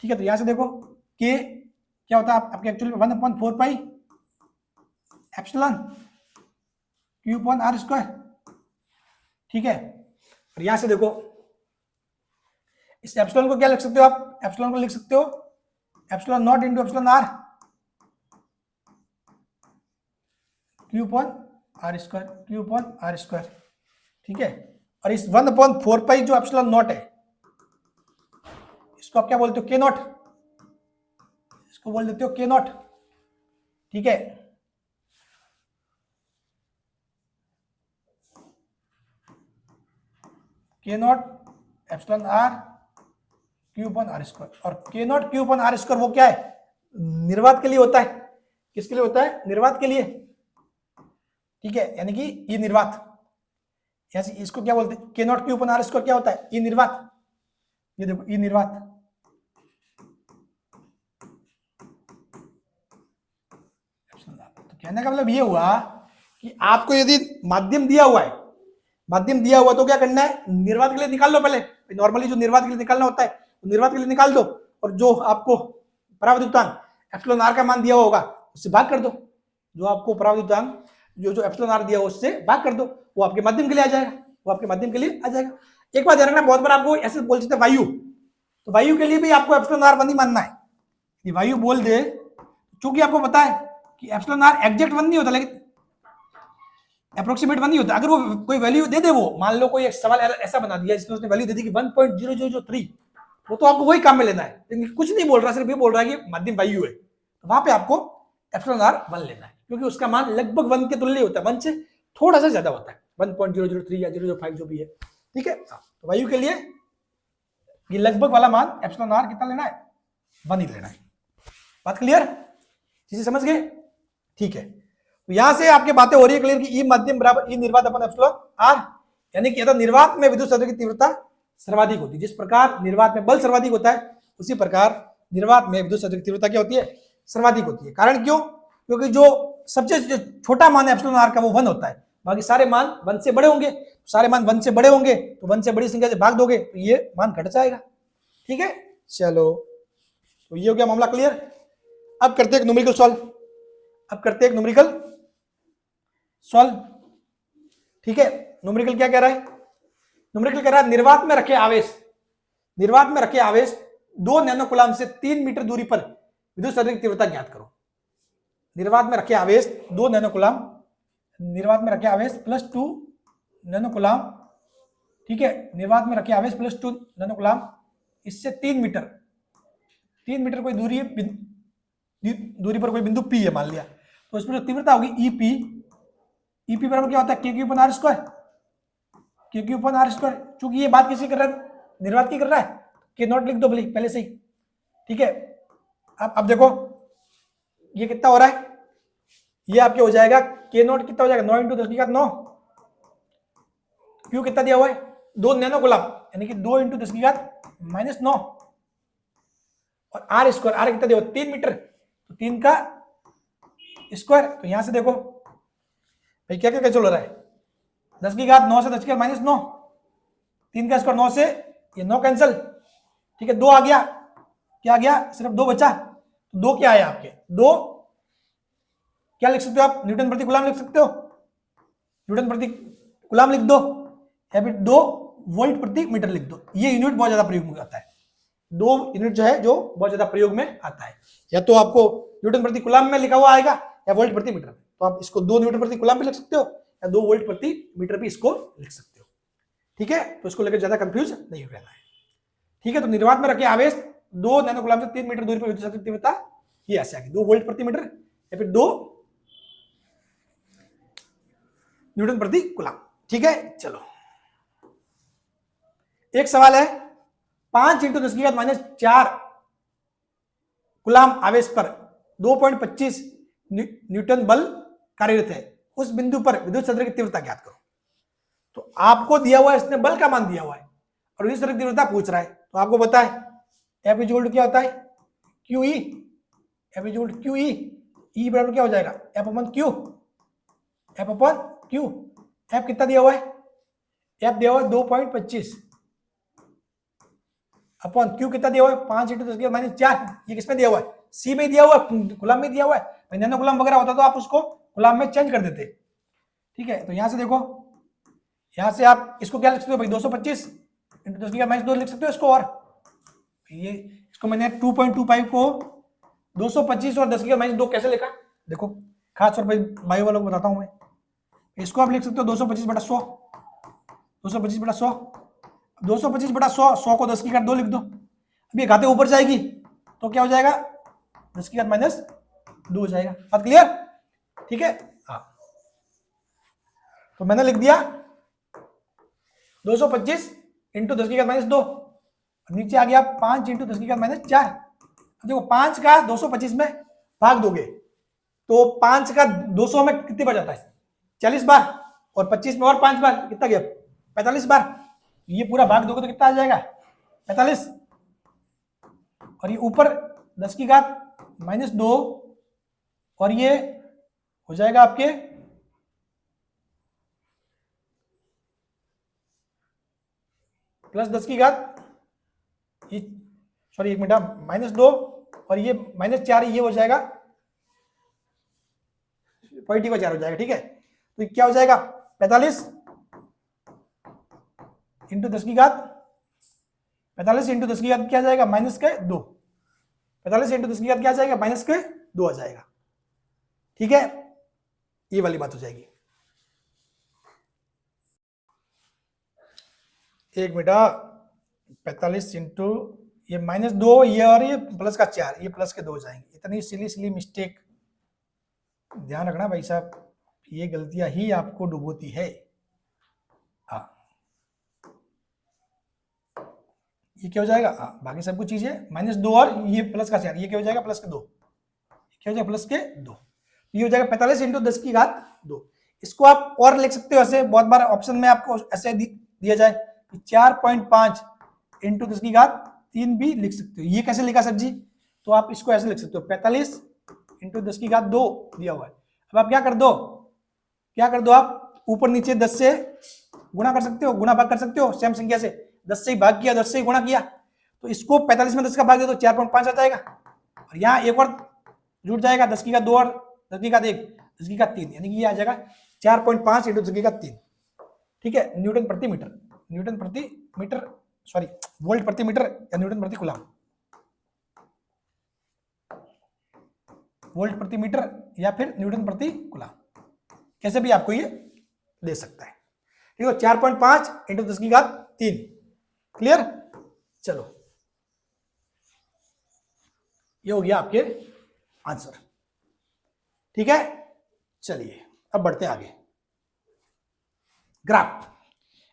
ठीक है। तो यहां से देखो के क्या होता है आपके actually 1/4 pi epsilon Q upon R square, ठीक है। और यहां से देखो इस एप्सिलॉन को क्या लिख सकते हो आप, एप्सिलॉन को लिख सकते हो epsilon not into epsilon R Q upon R square, Q upon R square, ठीक है। और इस 1/4 जो एप्सिलॉन नॉट है, इसको आप क्या बोलते हो, के नॉट, इसको बोल देते हो के नॉट। ठीक है, K not epsilon R Q upon R square. और K not Q upon R square वो क्या है, निर्वात के लिए होता है। किसके लिए होता है, निर्वात के लिए। ठीक है, यानी कि ये निर्वात, इसको क्या बोलते हैं, K not Q upon R square क्या होता है, ये निर्वात। ये देखो, ये निर्वात। तो कहने का मतलब ये हुआ कि आपको यदि माध्यम दिया हुआ है, माध्यम दिया हुआ तो क्या करना है, निर्वात के लिए निकाल लो पहले। नॉर्मली जो निर्वात के लिए निकालना होता है, निर्वात के लिए निकाल दो, और जो आपको पराविद्युतांक एप्सिलॉन आर का मान दिया होगा उससे भाग कर दो। जो आपको पराविद्युतांक जो एप्सिलॉन आर दिया हो उससे भाग कर दो, वो आपके माध्यम के लिए आ जाएगा, वो आपके माध्यम के लिए आ जाएगा। एक बात ध्यान रखना, बहुत बार आपको ऐसे बोल सकते हैं वायु, तो वायु के लिए भी आपको एप्सिलॉन आर 1 ही मानना है। ये वायु बोल दे, क्योंकि आपको पता है कि एप्सिलॉन आर एग्जैक्ट 1 नहीं होता, लेकिन अप्रोक्सीमेट 1 नहीं होता। अगर वो कोई वैल्यू दे दे, वो मान लो कोई एक सवाल ऐसा बना दिया जिसमें उसने वैल्यू दे दी कि 1.0003, वो तो आपको वही काम में लेना है, लेकिन कुछ नहीं बोल रहा, सिर्फ ये बोल रहा है कि माध्यम वायु है, तो वहां पे आपको एप्सिलॉन आर 1 लेना है, क्योंकि उसका मान लगभग 1 के तुल्य होता है, 1 से थोड़ा सा ज्यादा होता है, 1.003 या 005 जो भी है। ठीक है, तो वायु के लिए ये लगभग वाला मान एप्सिलॉन आर कितना लेना है, 1 ही लेना है। बात क्लियर, चीजें समझ गए? ठीक है, तो यहां से आपके बातें हो रही है क्लियर कि ई माध्यम बराबर ई निर्वात अपन एप्सिलॉन आर, यानी कि निर्वात में विद्युत क्षेत्र की तीव्रता सर्वाधिक होती है। जिस प्रकार निर्वात में बल सर्वाधिक होता है, उसी प्रकार निर्वात में विद्युत क्षेत्र की तीव्रता क्या होती है, सर्वाधिक होती है। कारण क्यों, क्योंकि जो सबसे छोटा मान है एप्सिलॉन आर का वो 1 होता है, बाकी सारे मान 1 से बड़े होंगे, सारे मान 1 से बड़े होंगे, तो 1 से बड़ी संख्या से भाग दोगे तो ये मान घट जाएगा। ठीक है, चलो, तो ये हो गया मामला क्लियर। अब करते हैं न्यूमेरिकल सॉल्व। ठीक है, न्यूमेरिकल क्या कह रहा है, न्यूमेरिकल कह रहा है निर्वात में रखे आवेश 2 नैनोकूलाम से 3 मीटर दूरी पर विद्युत क्षेत्र की तीव्रता ज्ञात करो। निर्वात में रखे आवेश 2 नैनोकूलाम, निर्वात में रखे आवेश +2 नैनोकूलाम। ठीक है, निर्वात में रखे आवेश +2 नैनोकूलाम, इससे 3 मीटर कोई दूरी पर कोई बिंदु P है मान लिया, तो इसमें जो तीव्रता होगी EP बराबर क्या होता है, KQ अपॉन R स्क्वायर। चूंकि ये बात किसी कर रहा है, निर्वात की कर रहा है, के नॉट लिख दो पहले से ही। ठीक है, अब देखो ये कितना हो रहा है, ये आपके हो जाएगा के नॉट कितना हो जाएगा, 9 × 10⁻9। क्यू कितना दिया हुआ है, 2 नैनोकूलाम, यानी कि 2 × 10⁻9, और आर स्क्वायर, आर कितना दिया हुआ 3 मीटर, तो 3 का स्क्वायर। तो यहां से देखो भाई क्या क्या चल रहा है, 10⁻9 से 10⁻9, 3 का स्क्वायर 9 से ये 9 कैंसिल। ठीक है, 2 आ गया, क्या आ गया, सिर्फ 2 बचा। 2 क्या आया आपके, 2 क्या लिख सकते हो आप, न्यूटन प्रति कूलम लिख सकते हो, न्यूटन प्रति कूलम लिख दो, या फिर 2 वोल्ट प्रति मीटर लिख दो। ये यूनिट बहुत ज्यादा प्रयोग में आता है, 2 यूनिट जो है जो बहुत ज्यादा प्रयोग में आता है, या तो आपको न्यूटन प्रति कूलम में लिखा हुआ आएगा या वोल्ट प्रति मीटर में। तो आप इसको 2 न्यूटन प्रति कूलम भी लिख सकते हो, या 2 वोल्ट प्रति मीटर भी इसको लिख सकते हो। ठीक है, तो इसको लेकर ज्यादा कंफ्यूज नहीं हो रहना है। ठीक है, तो निर्वात में रखे आवेश 2 नैनोकूलम से 3 मीटर दूरी पर विद्युत क्षेत्र की तीव्रता ये ऐसे आ गई, 2 वोल्ट प्रति मीटर या फिर 2 न्यूटन प्रति कूलम। ठीक है, चलो एक सवाल है, 5 × 10⁻⁴ कूलम आवेश पर 2.25 न्यूटन बल कार्यरत है, उस बिंदु पर विद्युत क्षेत्र की तीव्रता ज्ञात करो। तो आपको दिया हुआ है, इसने बल का मान दिया हुआ है और विद्युत क्षेत्र की तीव्रता पूछ रहा है, तो आपको पता है F = क्या होता है, QE, F = QE, E बराबर क्या हो जाएगा, F/Q, F कितना दिया हुआ है, F दिया हुआ है 2.25 अपॉन Q कितना दिया हुआ है 5 × 10⁻⁴। ये किसमें दिया हुआ है, C में दिया हुआ है, कूलम में दिया हुआ है। नैनो कूलम वगैरह होता तो आप उसको कूलम में चेंज कर देते। ठीक है, तो यहां से देखो, यहां से आप इसको क्या लिख सकते हो भाई, 225 × 10⁻² लिख सकते हो इसको। और ये इसको मैंने 2.25 को 225 और 10⁻² कैसे लिखा, देखो खास तौर पर बायो वालों को बताता हूं मैं। इसको आप लिख सकते हो 225/100, 225/100, 225/100, 100 को 10 की घात 2 लिख दो। अब ये घातें ऊपर जाएगी तो क्या हो जाएगा, 10 की घात -2 हो जाएगा। बात क्लियर? ठीक है, हाँ। तो मैंने लिख दिया 225 इंटू 10 की घात -2, नीचे आ गया 5 इंटू 10 की घात -4। देखो 5 का 225 में भाग दोगे तो 5 का 200 में कितनी बार जाता है, 40 बार, और 25 में और 5 बार, कितना गया 45 बार। ये पूरा भाग दोगे तो कितना आ जाएगा 45, और ये ऊपर 10 की घात -2, और ये हो जाएगा आपके +10 की घात, ये सॉरी 1 मिनट, -2 और ये -4, ये हो जाएगा पॉइंट का 4 हो जाएगा। ठीक है, तो क्या हो जाएगा 45 इंटू 10 की घात, 45 इंटू 10 की घात क्या जाएगा -2, 45 इंटू 10 की घात क्या जाएगा -2 आ जाएगा। ठीक है, ये वाली बात हो जाएगी। 1 मिनट, 45 इंटू ये -2, ये और ये प्लस का 4, ये प्लस के 2 हो जाएंगे। इतनी सिली मिस्टेक ध्यान रखना भाई साहब, ये गलतियां ही आपको डुबोती है। हाँ, ये क्या हो जाएगा, बाकी सब कुछ चीजें -2 और ये प्लस का 4, ये क्या हो जाएगा +2, क्या हो जाएगा +2, ये हो जाएगा 45 इंटू 10 की घात 2। इसको आप और लिख सकते हो ऐसे, बहुत बार ऑप्शन में आपको ऐसे दिया जाए 4.5 इंटू 10 की घात 3 भी लिख सकते हो। ये कैसे लिखा सर जी, तो आप इसको ऐसे लिख सकते हो 45 इंटू 10 की घात 2 दिया हुआ है। अब आप क्या कर दो आप ऊपर नीचे 10 से गुणा कर सकते हो, गुणा भाग कर सकते हो सेम संख्या से, 10 से ही भाग किया, 10 से ही गुणा किया, तो इसको 45 में 10 का भाग दे तो 4.5 आ जाएगा, और यहाँ एक और जुड़ जाएगा 10 की घात 2 और 10 की घात 1, 10 की घात 3, यानी कि ये आ जाएगा 4.5 इंटू 10 की घात 3। ठीक है, न्यूटन प्रति मीटर, सॉरी वोल्ट प्रति मीटर या न्यूटन प्रति कूलम, वोल्ट प्रति मीटर या फिर न्यूटन प्रति कूलम, कैसे भी आपको ये दे सकता है। ठीक है, 4.5 इंटू 10 की घात 3। क्लियर? चलो, ये हो गया आपके आंसर। ठीक है, चलिए अब बढ़ते आगे। ग्राफ,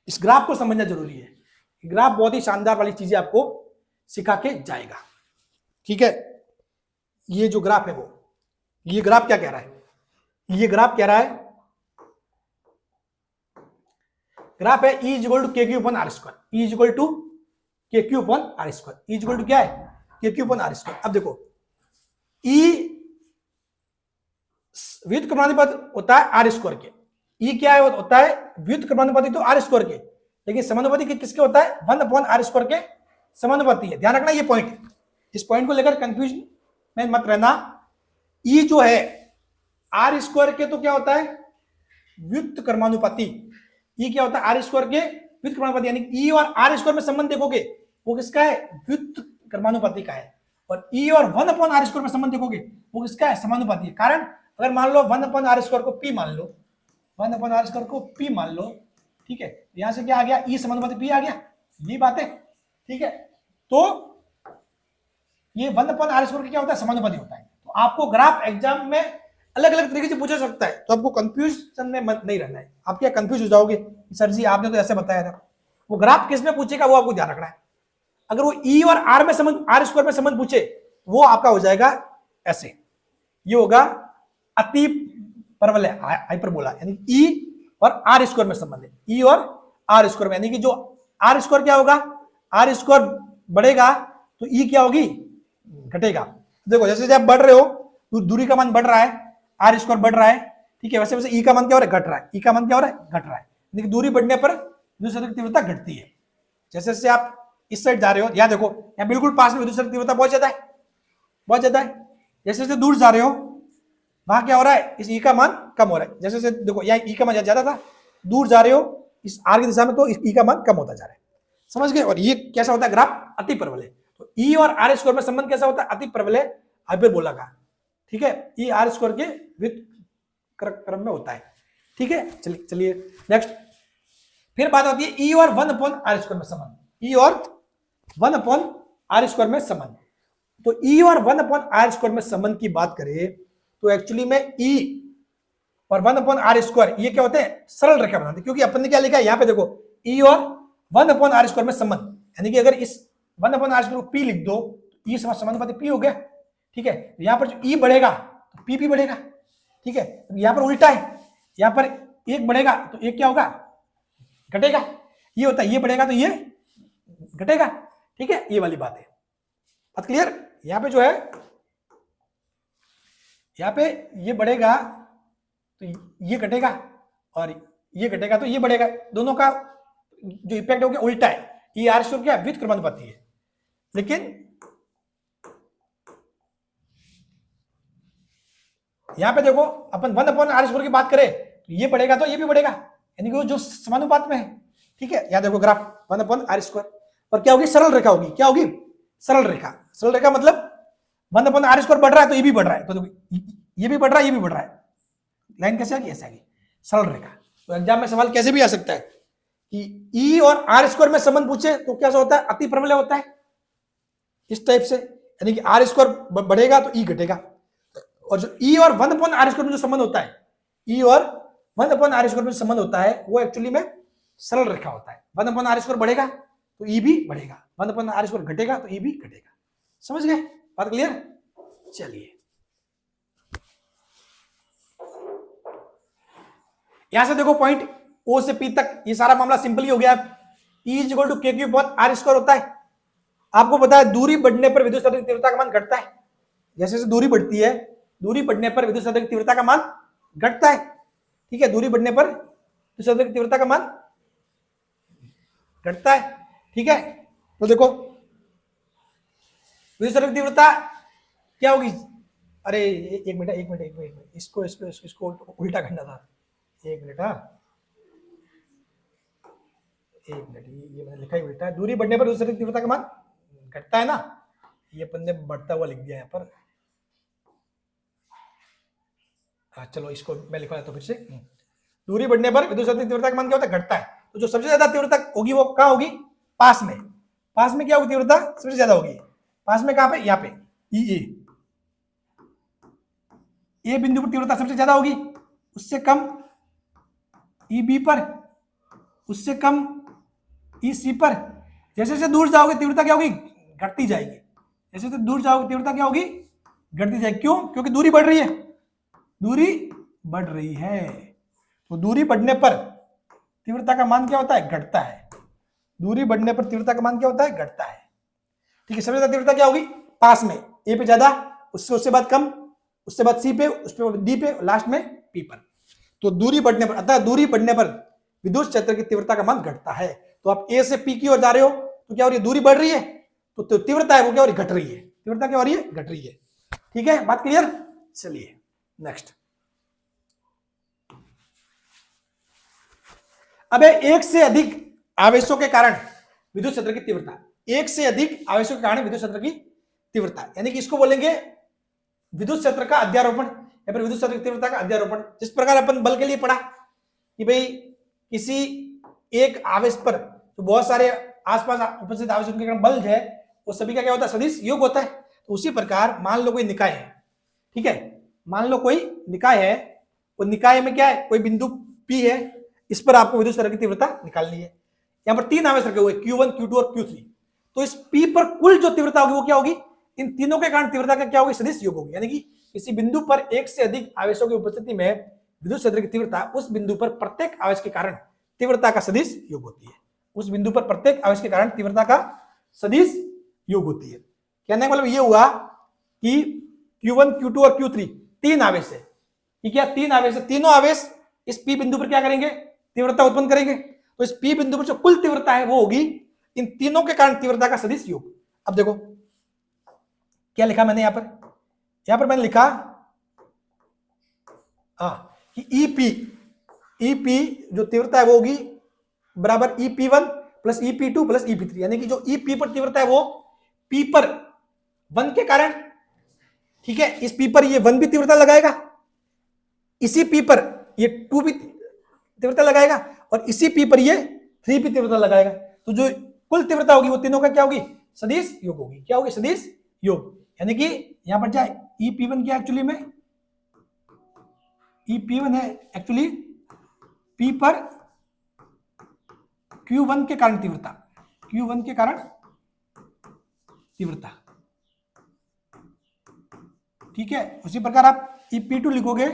इस ग्राफ को समझना जरूरी है। ग्राफ बहुत ही शानदार वाली चीजें आपको सिखा के जाएगा। ठीक है, ये जो ग्राफ है वो, ये ग्राफ क्या कह रहा है, ये ग्राफ कह रहा है, ग्राफ है E = KQ/R², E = KQ/R², E = क्या है KQ/R²। अब देखो E व्युत्क्रमानुपाती क्रमानुपात होता है R² के, E क्या है होता है व्युत्क्रमानुपाती क्रमानुपाती तो R² के, लेकिन समानुपाती किसके होता है 1/R² के समानुपाती है। ध्यान रखना ये पॉइंट, इस पॉइंट को लेकर कंफ्यूज में मत रहना। E जो है R² के तो क्या होता है व्युत्क्रमानुपाती, E क्या होता है R² के व्युत्क्रमानुपाती, यानी E और R² में संबंध देखोगे वो किसका है व्युत्क्रमानुपाती का है, और E और 1/R² में संबंध देखोगे वो किसका है समानुपाती है। कारण अगर मान लो 1/R² को P मान लो, 1/R² को P मान लो, ठीक है, यहां से क्या आ गया E समानुपाती P आ गया, ये बात है। ठीक है, तो ये 1/R² क्या होता है समानुपाती होता है। तो आपको ग्राफ एग्जाम में अलग अलग तरीके से पूछा सकता है, तो आपको कंफ्यूजन में मत नहीं रहना है। आप क्या कंफ्यूज हो जाओगे सर जी आपने तो ऐसे बताया था, वो ग्राफ किस में पूछेगा वो आपको ध्यान रखना है। अगर वो E और R में संबंध R² में संबंध पूछे वो आपका हो जाएगा ऐसे, ये होगा अति परवलय हाइपरबोला, यानी E और R² में संबंध है, E और R² में, यानी कि जो R² क्या होगा R² बढ़ेगा तो E क्या होगी घटेगा। देखो जैसे जब बढ़ रहे हो तो दूरी का मान बढ़ रहा है, R² बढ़ रहा है, ठीक है, वैसे वैसे E का मान क्या हो रहा है घट रहा है, E का मान क्या हो रहा है घट रहा है, यानी कि दूरी बढ़ने पर विद्युत क्षेत्र की तीव्रता घटती है। जैसे जैसे आप इस साइड जा रहे हो, यहाँ देखो यहाँ बिल्कुल पास में विद्युत क्षेत्र की तीव्रता बहुत ज्यादा है, बहुत ज्यादा है। जैसे जैसे दूर जा रहे हो वहां क्या हो रहा है इस E का मान कम हो रहा है। जैसे जैसे देखो यहाँ E का मान ज्यादा था, दूर जा रहे हो इस R की दिशा में तो इस E का मान कम होता जा रहा है, समझ गए। और ये कैसा होता है ग्राफ अति परवलय, तो E और R² में संबंध कैसा होता है अति परवलय हाइपरबोला का, ठीक है, E R² के व्युत्क्रम में होता है। ठीक है, चलिए नेक्स्ट, फिर बात आती है ई और 1/r² में संबंध, ई और 1/r² में संबंध। तो ई और 1/r² में संबंध की बात करें तो एक्चुअली में ई और 1/r², ये क्या होते हैं, सरल रेखा बनाते हैं, क्योंकि अपन ने क्या लिखा है यहाँ पे देखो, ई और 1/r² में संबंध, यानी कि अगर इस 1/r² को पी लिख दो तो ई समानुपाती पी हो गया, ठीक है। यहाँ पर जो ई बढ़ेगा तो पी भी बढ़ेगा, ठीक है। यहाँ पर उल्टा है, यहाँ पर एक बढ़ेगा तो एक क्या होगा, घटेगा, ये होता है, ये बढ़ेगा तो ये घटेगा, ठीक है। ये वाली बात है, बात क्लियर। यहाँ पे जो है, यहाँ पे ये बढ़ेगा तो ये घटेगा और ये घटेगा तो ये बढ़ेगा, दोनों का जो इफेक्ट हो गया उल्टा है। ये r² क्या व्युत्क्रमानुपाती है, लेकिन यहां पे देखो अपन 1/r² की बात करें तो ये बढ़ेगा तो ये भी बढ़ेगा, यानी कि वो जो समानुपात में है, ठीक है। यहां देखो ग्राफ 1/r² और क्या होगी, सरल रेखा होगी, क्या होगी, सरल रेखा। सरल रेखा मतलब 1/r² बढ़ रहा है तो ये भी बढ़ रहा है, तो देखो ये भी बढ़ रहा है, ये भी बढ़ रहा है, लाइन कैसे आ गई, ऐसे आ गई, सरल रेखा। तो एग्जाम में सवाल कैसे भी आ सकता है कि ई और r² में संबंध पूछे तो क्या होता है, अति प्रमेय होता है इस टाइप से, यानी कि r² बढ़ेगा तो ई घटेगा। और जो ई और 1/r² में जो संबंध होता है, ई और 1/r² में संबंध होता है वो एक्चुअली में सरल रेखा होता है। 1/r² बढ़ेगा तो ई भी बढ़ेगा, 1/r² घटेगा तो ई भी घटेगा। समझ गए, बात क्लियर। चलिए यहां से देखो पॉइंट ओ से पी तक ये सारा मामला सिंपल ही हो गया। E = kq/r² होता है। आपको पता है दूरी बढ़ने पर विद्युत क्षेत्र की तीव्रता का मान घटता है, जैसे जैसे दूरी बढ़ती है, दूरी बढ़ने पर विद्युत क्षेत्र की तीव्रता का मान घटता है, ठीक है। दूरी बढ़ने पर विद्युत क्षेत्र की तीव्रता का मान घटता है, ठीक है। तो देखो विद्युत क्षेत्र की तीव्रता क्या होगी, अरे एक मिनट, इसको उल्टा करना था, एक मिनट, हाँ एक मिनट, ये मैंने लिखा ही उल्टा है। दूरी बढ़ने पर विद्युत क्षेत्र की तीव्रता का मान घटता है ना, ये अपन ने बढ़ता हुआ लिख दिया यहाँ पर। हाँ चलो इसको मैं लिखवा देता हूँ फिर से। दूरी बढ़ने पर विद्युत क्षेत्र की तीव्रता का मान क्या होता है, घटता है। तो जो सबसे ज्यादा तीव्रता होगी वो कहाँ होगी, पास में। पास में क्या होगी, तीव्रता सबसे ज्यादा होगी पास में, कहाँ पे, यहाँ पे ए बिंदु पर तीव्रता सबसे ज्यादा होगी, उससे कम बी पर, उससे कम सी पर। जैसे जैसे दूर जाओगे तीव्रता क्या होगी, घटती जाएगी। जैसे जैसे दूर जाओगे तीव्रता क्या होगी, घटती जाएगी। क्यों, क्योंकि दूरी बढ़ रही है, दूरी बढ़ रही है। तो दूरी बढ़ने पर तीव्रता का मान क्या होता है, घटता है। दूरी बढ़ने पर तीव्रता का मान क्या होता है, घटता है, ठीक है। सबसे ज्यादा तीव्रता क्या होगी, पास में, ए पे ज्यादा, उससे बाद कम, उससे बाद सी पे, उस पे डी पे, लास्ट में पी पर। तो दूरी बढ़ने पर, अतः दूरी बढ़ने पर विद्युत क्षेत्र की तीव्रता का मान घटता है। तो आप ए से पी की ओर जा रहे हो तो क्या हो रही है, दूरी बढ़ रही है, तो तीव्रता है वो क्या हो रही है, घट रही है। तीव्रता क्या हो रही है, घट रही है, ठीक है, बात क्लियर। चलिए नेक्स्ट। अब एक से अधिक आवेशों के कारण विद्युत क्षेत्र की तीव्रता, एक से अधिक आवेशों के कारण विद्युत क्षेत्र की तीव्रता, यानी कि इसको बोलेंगे विद्युत क्षेत्र का अध्यारोपण या फिर विद्युत क्षेत्र की तीव्रता का अध्यारोपण। जिस प्रकार अपन बल के लिए पढ़ा कि भाई किसी एक आवेश पर तो बहुत सारे आसपास उपस्थित आवेशों के कारण बल है, वो सभी का क्या होता है, सदिश योग होता है। तो उसी प्रकार मान लो कोई निकाय है, ठीक है, मान लो कोई निकाय है, वो निकाय में क्या है, कोई बिंदु P है, इस पर आपको विद्युत क्षेत्र की तीव्रता निकालनी है। यहाँ पर तीन आवेश रखे हुए Q1, Q2 और Q3। तो इस P पर कुल जो तीव्रता होगी वो क्या होगी, इन तीनों के कारण तीव्रता का क्या होगी, सदिश योग होगी। यानी कि किसी बिंदु पर एक से अधिक आवेशों की उपस्थिति में विद्युत क्षेत्र की तीव्रता उस बिंदु पर प्रत्येक आवेश के कारण तीव्रता का सदिश योग होती है। उस बिंदु पर प्रत्येक आवेश के कारण तीव्रता का सदिश योग होती है। कहने का मतलब ये हुआ कि Q1, Q2 और Q3 तीन आवेश है, ठीक है, तीन आवेश है, तीनों आवेश इस P बिंदु पर क्या करेंगे, तीव्रता उत्पन्न करेंगे। तो इस P बिंदु पर जो कुल तीव्रता है वो होगी इन तीनों के कारण तीव्रता का सदिश योग। अब देखो क्या लिखा मैंने यहां पर मैंने लिखा कि EP जो तीव्रता है वो होगी बराबर EP1 plus EP2 plus EP3, यानी कि जो EP पर तीव्रता है वो P पर 1 के कारण, ठीक है, इस P पर ये 1 भी तीव्रता लगाएगा, इसी P पर ये 2 भी तीव्रता लगाएगा और इसी P पर ये 3p तीव्रता लगाएगा, तो जो कुल तीव्रता होगी वो तीनों का क्या होगी, सदिश योग होगी। क्या होगी, सदिश योग। यानी कि यहां पर क्या EP1 क्या एक्चुअली में, EP1 है एक्चुअली P पर Q1 के कारण तीव्रता, Q1 के कारण तीव्रता, ठीक है। उसी प्रकार आप EP2 लिखोगे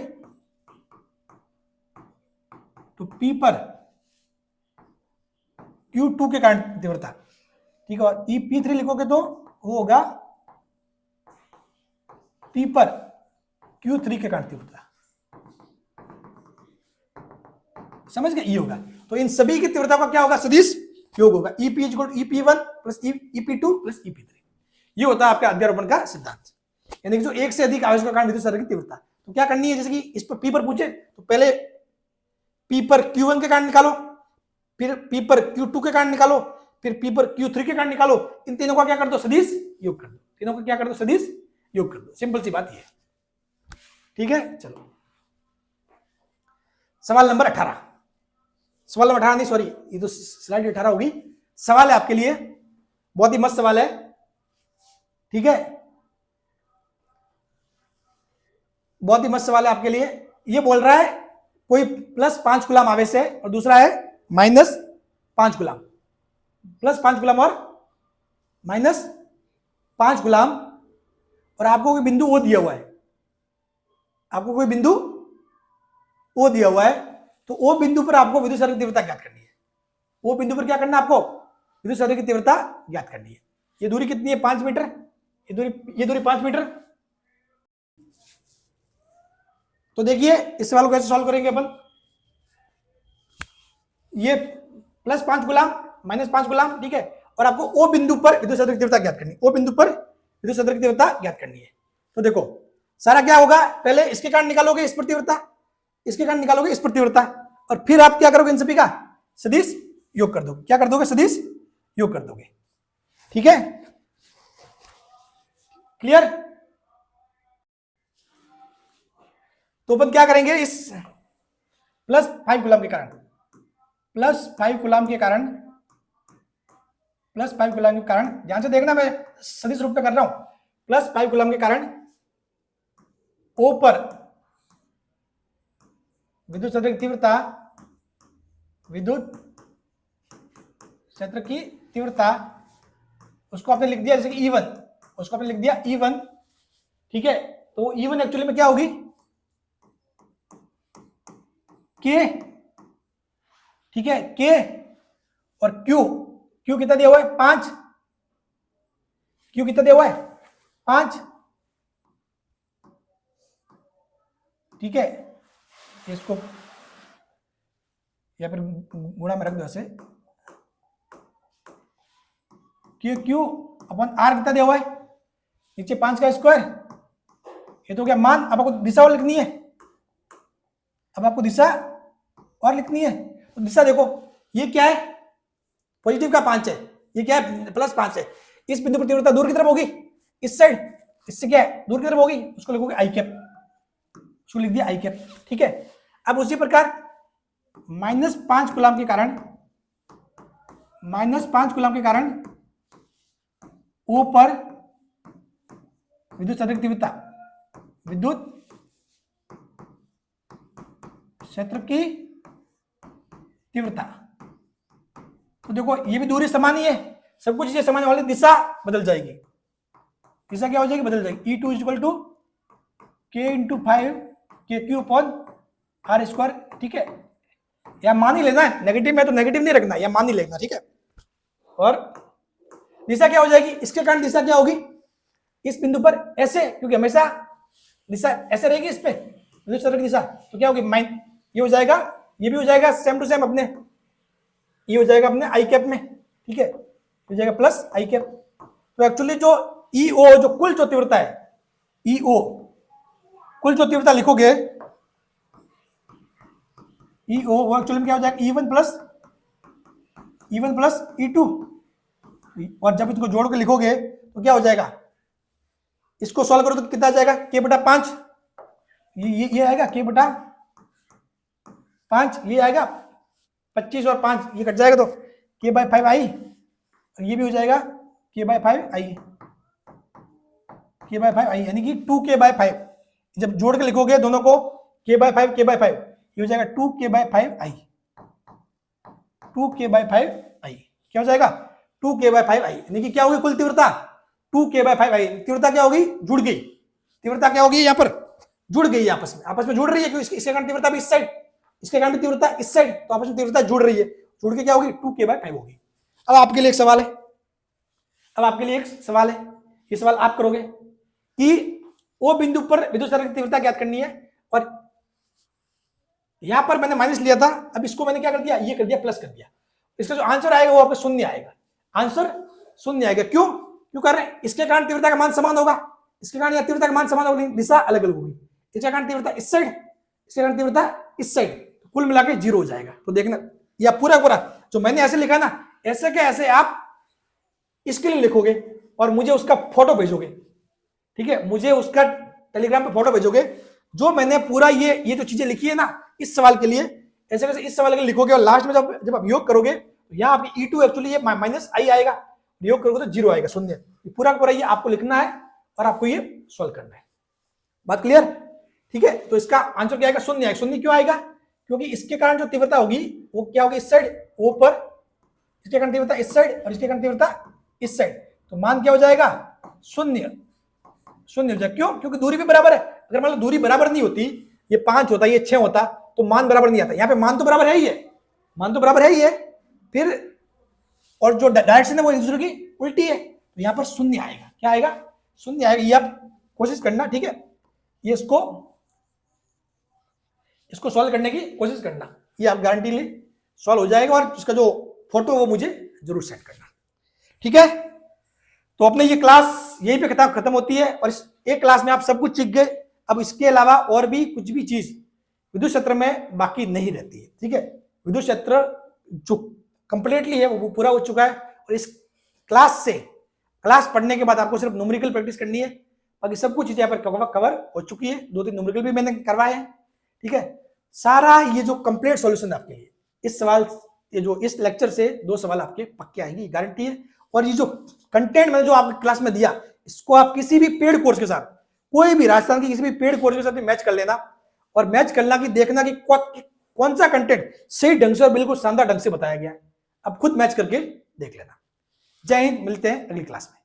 तो P पर Q2 के कारण तीव्रता, ठीक है। और EP3 लिखोगे तो वो होगा P पर Q3 के कारण तीव्रता, समझ गए, ये होगा। तो इन सभी की तीव्रता का क्या होगा, सदिश योग होगा। EP1 plus EP2 plus EP3, ये होता है आपका अध्यारोपण का सिद्धांत। यानी कि जो एक से अधिक आवेश का कारण विद्युत सर्किट की तीव्रता, तो क्या करनी है, जैसे कि इस पर P पर पूछे तो पहले P पर Q1 के कारण निकालो, फिर P पर Q2 के कारण निकालो, फिर P पर Q3 के कारण निकालो। इन तीनों का क्या कर दो, सदिश योग कर दो। तीनों का क्या कर दो, सदिश योग कर दो। सिंपल सी बात ये, ठीक है। चलो सवाल नंबर 18, सवाल नंबर 18 नहीं, सॉरी, ये तो स्लाइड 18 होगी। सवाल है आपके लिए, बहुत ही मस्त सवाल है, ठीक है, बहुत ही मस्त सवाल है आपके लिए। ये बोल रहा है कोई +5 कूलम आवेश है और दूसरा है -5 कूलम, +5 कूलम और -5 कूलम, और आपको कोई बिंदु O दिया हुआ है, आपको कोई बिंदु O दिया हुआ है। तो O बिंदु पर आपको विद्युत सर्किट की तीव्रता ज्ञात करनी है। O बिंदु पर क्या करना है आपको, विद्युत सर्किट की तीव्रता ज्ञात करनी है। ये दूरी कितनी है, 5 मीटर, ये दूरी 5 मीटर। तो देखिए इस सवाल को कैसे सॉल्व करेंगे अपन। ये +5 कूलम -5 कूलम, ठीक है, और आपको O बिंदु पर विद्युत सर्किट की तीव्रता ज्ञात करनी है। O बिंदु पर विद्युत सर्किट की तीव्रता ज्ञात करनी है। तो देखो सारा क्या होगा, पहले इसके कारण निकालोगे इस पर तीव्रता, इसके कारण निकालोगे इस पर तीव्रता, और फिर आप क्या करोगे, इन सभी का सदिश योग कर दोगे। क्या कर दोगे, सदिश योग कर दोगे, ठीक है, क्लियर। तो अपन क्या करेंगे, इस +5 कूलम के कारण, +5 कूलम के कारण, +5 कूलम के कारण, ध्यान से देखना मैं सदिश रूप में कर रहा हूं, +5 कूलम के कारण O पर विद्युत क्षेत्र की तीव्रता, विद्युत क्षेत्र की तीव्रता, उसको आपने लिख दिया जैसे कि E1, उसको आपने लिख दिया E1, ठीक है। तो E1 एक्चुअली में क्या होगी, K, ठीक है, K और Q कितना दिया हुआ है, 5, Q कितना दिया हुआ है, 5, ठीक है। इसको या फिर गुणा में रख दो ऐसे, Q अपन R कितना दिया हुआ है, नीचे 5 का स्क्वायर, ये तो क्या मान। अब आपको दिशा और लिखनी है, अब आपको दिशा और लिखनी है। तो दिशा देखो, ये क्या है, पॉजिटिव का 5 है, ये क्या है, +5 है। इस बिंदु पर तीव्रता दूर की तरफ होगी, इस साइड, इससे क्या है, दूर की तरफ होगी, उसको लिखोगे I कैप, उसको लिख दिया I कैप, ठीक है। अब उसी प्रकार -5 कूलम के कारण, -5 कूलम के कारण O पर विद्युत क्षेत्र की तीव्रता, विद्युत क्षेत्र की तीव्रता, तो देखो ये भी दूरी समान ही है, सब कुछ ये समान वाली, दिशा बदल जाएगी, दिशा क्या हो जाएगी, बदल जाएगी। E2 = K × 5 KQ/R², ठीक है। या मान ही लेना है, नेगेटिव में तो नेगेटिव नहीं रखना, या मान ही लेना, ठीक है। और दिशा क्या हो जाएगी, इसके कारण दिशा क्या होगी, इस बिंदु पर ऐसे, क्योंकि हमेशा दिशा ऐसे रहेगी इस पे विद्युत क्षेत्र की दिशा, तो क्या होगी, ये हो जाएगा, ये भी हो जाएगा सेम टू सेम अपने, ये हो जाएगा अपने I कैप में, ठीक है, हो जाएगा +I कैप। तो एक्चुअली जो EO, जो कुल जो तीव्रता है, EO कुल जो तीव्रता लिखोगे, EO वो एक्चुअली में क्या हो जाएगा, E1 प्लस E2, और जब इसको जोड़ के लिखोगे तो क्या हो जाएगा, इसको सॉल्व करो तो कितना आ जाएगा, K/5, ये आएगा K/5, ये आएगा 25 और 5 ये कट जाएगा तो k/5 आई, और ये भी हो जाएगा k/5 आई, k/5 आई, यानी कि 2k/5। जब जोड़ के लिखोगे दोनों को k/5 ये हो जाएगा 2k/5 आई, 2k/5 आई। क्या हो जाएगा 2k/5 आई, यानी कि क्या होगी कुल तीव्रता 2k/5 आई। तीव्रता क्या होगी, जुड़ गई। तीव्रता क्या होगी, यहाँ पर जुड़ गई, आपस में जुड़ रही है, क्योंकि इसके कारण तीव्रता भी इस साइड, इसके कारण तीव्रता इस साइड, तो आपस में तीव्रता जुड़ रही है, जुड़ के क्या होगी 2k/5 होगी। अब आपके लिए एक सवाल है, ये सवाल आप करोगे कि ओ बिंदु पर विद्युत सर्कल की तीव्रता ज्ञात करनी है, और यहां पर मैंने माइनस लिया था, अब इसको मैंने क्या कर दिया, ये कर दिया प्लस कर दिया। इसका जो आंसर आएगा वो आपका शून्य आएगा, आंसर शून्य आएगा। क्यों कर रहे हैं, इसके कारण तीव्रता का मान समान होगा, इसके कारण या तीव्रता का मान समान होगा, दिशा अलग अलग होगी। इसके कारण तीव्रता इस साइड, इसके कारण तीव्रता इस साइड, तो कुल मिला के 0 हो जाएगा। तो देखना या पूरा जो मैंने ऐसे लिखा ना, ऐसे के ऐसे आप इसके लिए लिखोगे और मुझे उसका फोटो भेजोगे, ठीक है, मुझे उसका टेलीग्राम पे फोटो भेजोगे, जो मैंने पूरा ये जो चीजें लिखी है ना इस सवाल के लिए, ऐसे कैसे इस सवाल के लिए लिखोगे, और लास्ट में जब आप योग करोगे तो यहाँ आपकी E2 एक्चुअली ये माइनस आई आएगा, योग करोगे तो 0 आएगा, शून्य। पूरा पूरा ये आपको लिखना है और आपको ये सॉल्व करना है। बात क्लियर, ठीक है। तो इसका आंसर क्या आएगा, शून्य आएगा। शून्य क्यों आएगा, क्योंकि इसके कारण जो तीव्रता होगी वो क्या होगी, इस साइड ऊपर, इसके कारण तीव्रता इस साइड और इसके कारण तीव्रता इस साइड, तो मान क्या हो जाएगा, शून्य हो जाएगा। क्यों, क्योंकि दूरी भी बराबर है। अगर मान लो दूरी बराबर नहीं होती, ये 5 होता, ये 6 होता, तो मान बराबर नहीं आता। यहाँ पे मान तो बराबर है ही है, मान तो बराबर है ही है, फिर और जो डायरेक्शन है वो एक दूसरे की उल्टी है, तो यहाँ पर शून्य आएगा। क्या आएगा, शून्य आएगा। ये आप कोशिश करना, ठीक है, ये इसको सॉल्व करने की कोशिश करना, ये आप गारंटी ले सॉल्व हो जाएगा, और इसका जो फोटो वो मुझे जरूर सेंड करना, ठीक है। तो अपने ये क्लास यहीं पे खत्म होती है, और इस एक क्लास में आप सब कुछ सीख गए। अब इसके अलावा और भी कुछ भी चीज विद्युत क्षेत्र में बाकी नहीं रहती है, ठीक है। विद्युत क्षेत्र जो कंप्लीटली है वो पूरा हो चुका है, और इस क्लास पढ़ने के बाद आपको सिर्फ न्यूमेरिकल प्रैक्टिस करनी है, बाकी सब कुछ चीजें यहाँ पर कवर हो चुकी है। 2-3 न्यूमेरिकल भी मैंने करवाए हैं, ठीक है। सारा ये जो कंप्लीट सॉल्यूशन आपके लिए इस लेक्चर से 2 सवाल आपके पक्के आएंगे, गारंटी है। और ये जो कंटेंट मैंने जो आपकी क्लास में दिया, इसको आप किसी भी पेड कोर्स के साथ, कोई भी राजस्थान की किसी भी पेड कोर्स के साथ भी मैच कर लेना, और मैच करना कि देखना कि कौन सा कंटेंट सही ढंग से और बिल्कुल शानदार ढंग से बताया गया है। अब खुद मैच करके देख लेना। जय हिंद, मिलते हैं अगली क्लास में।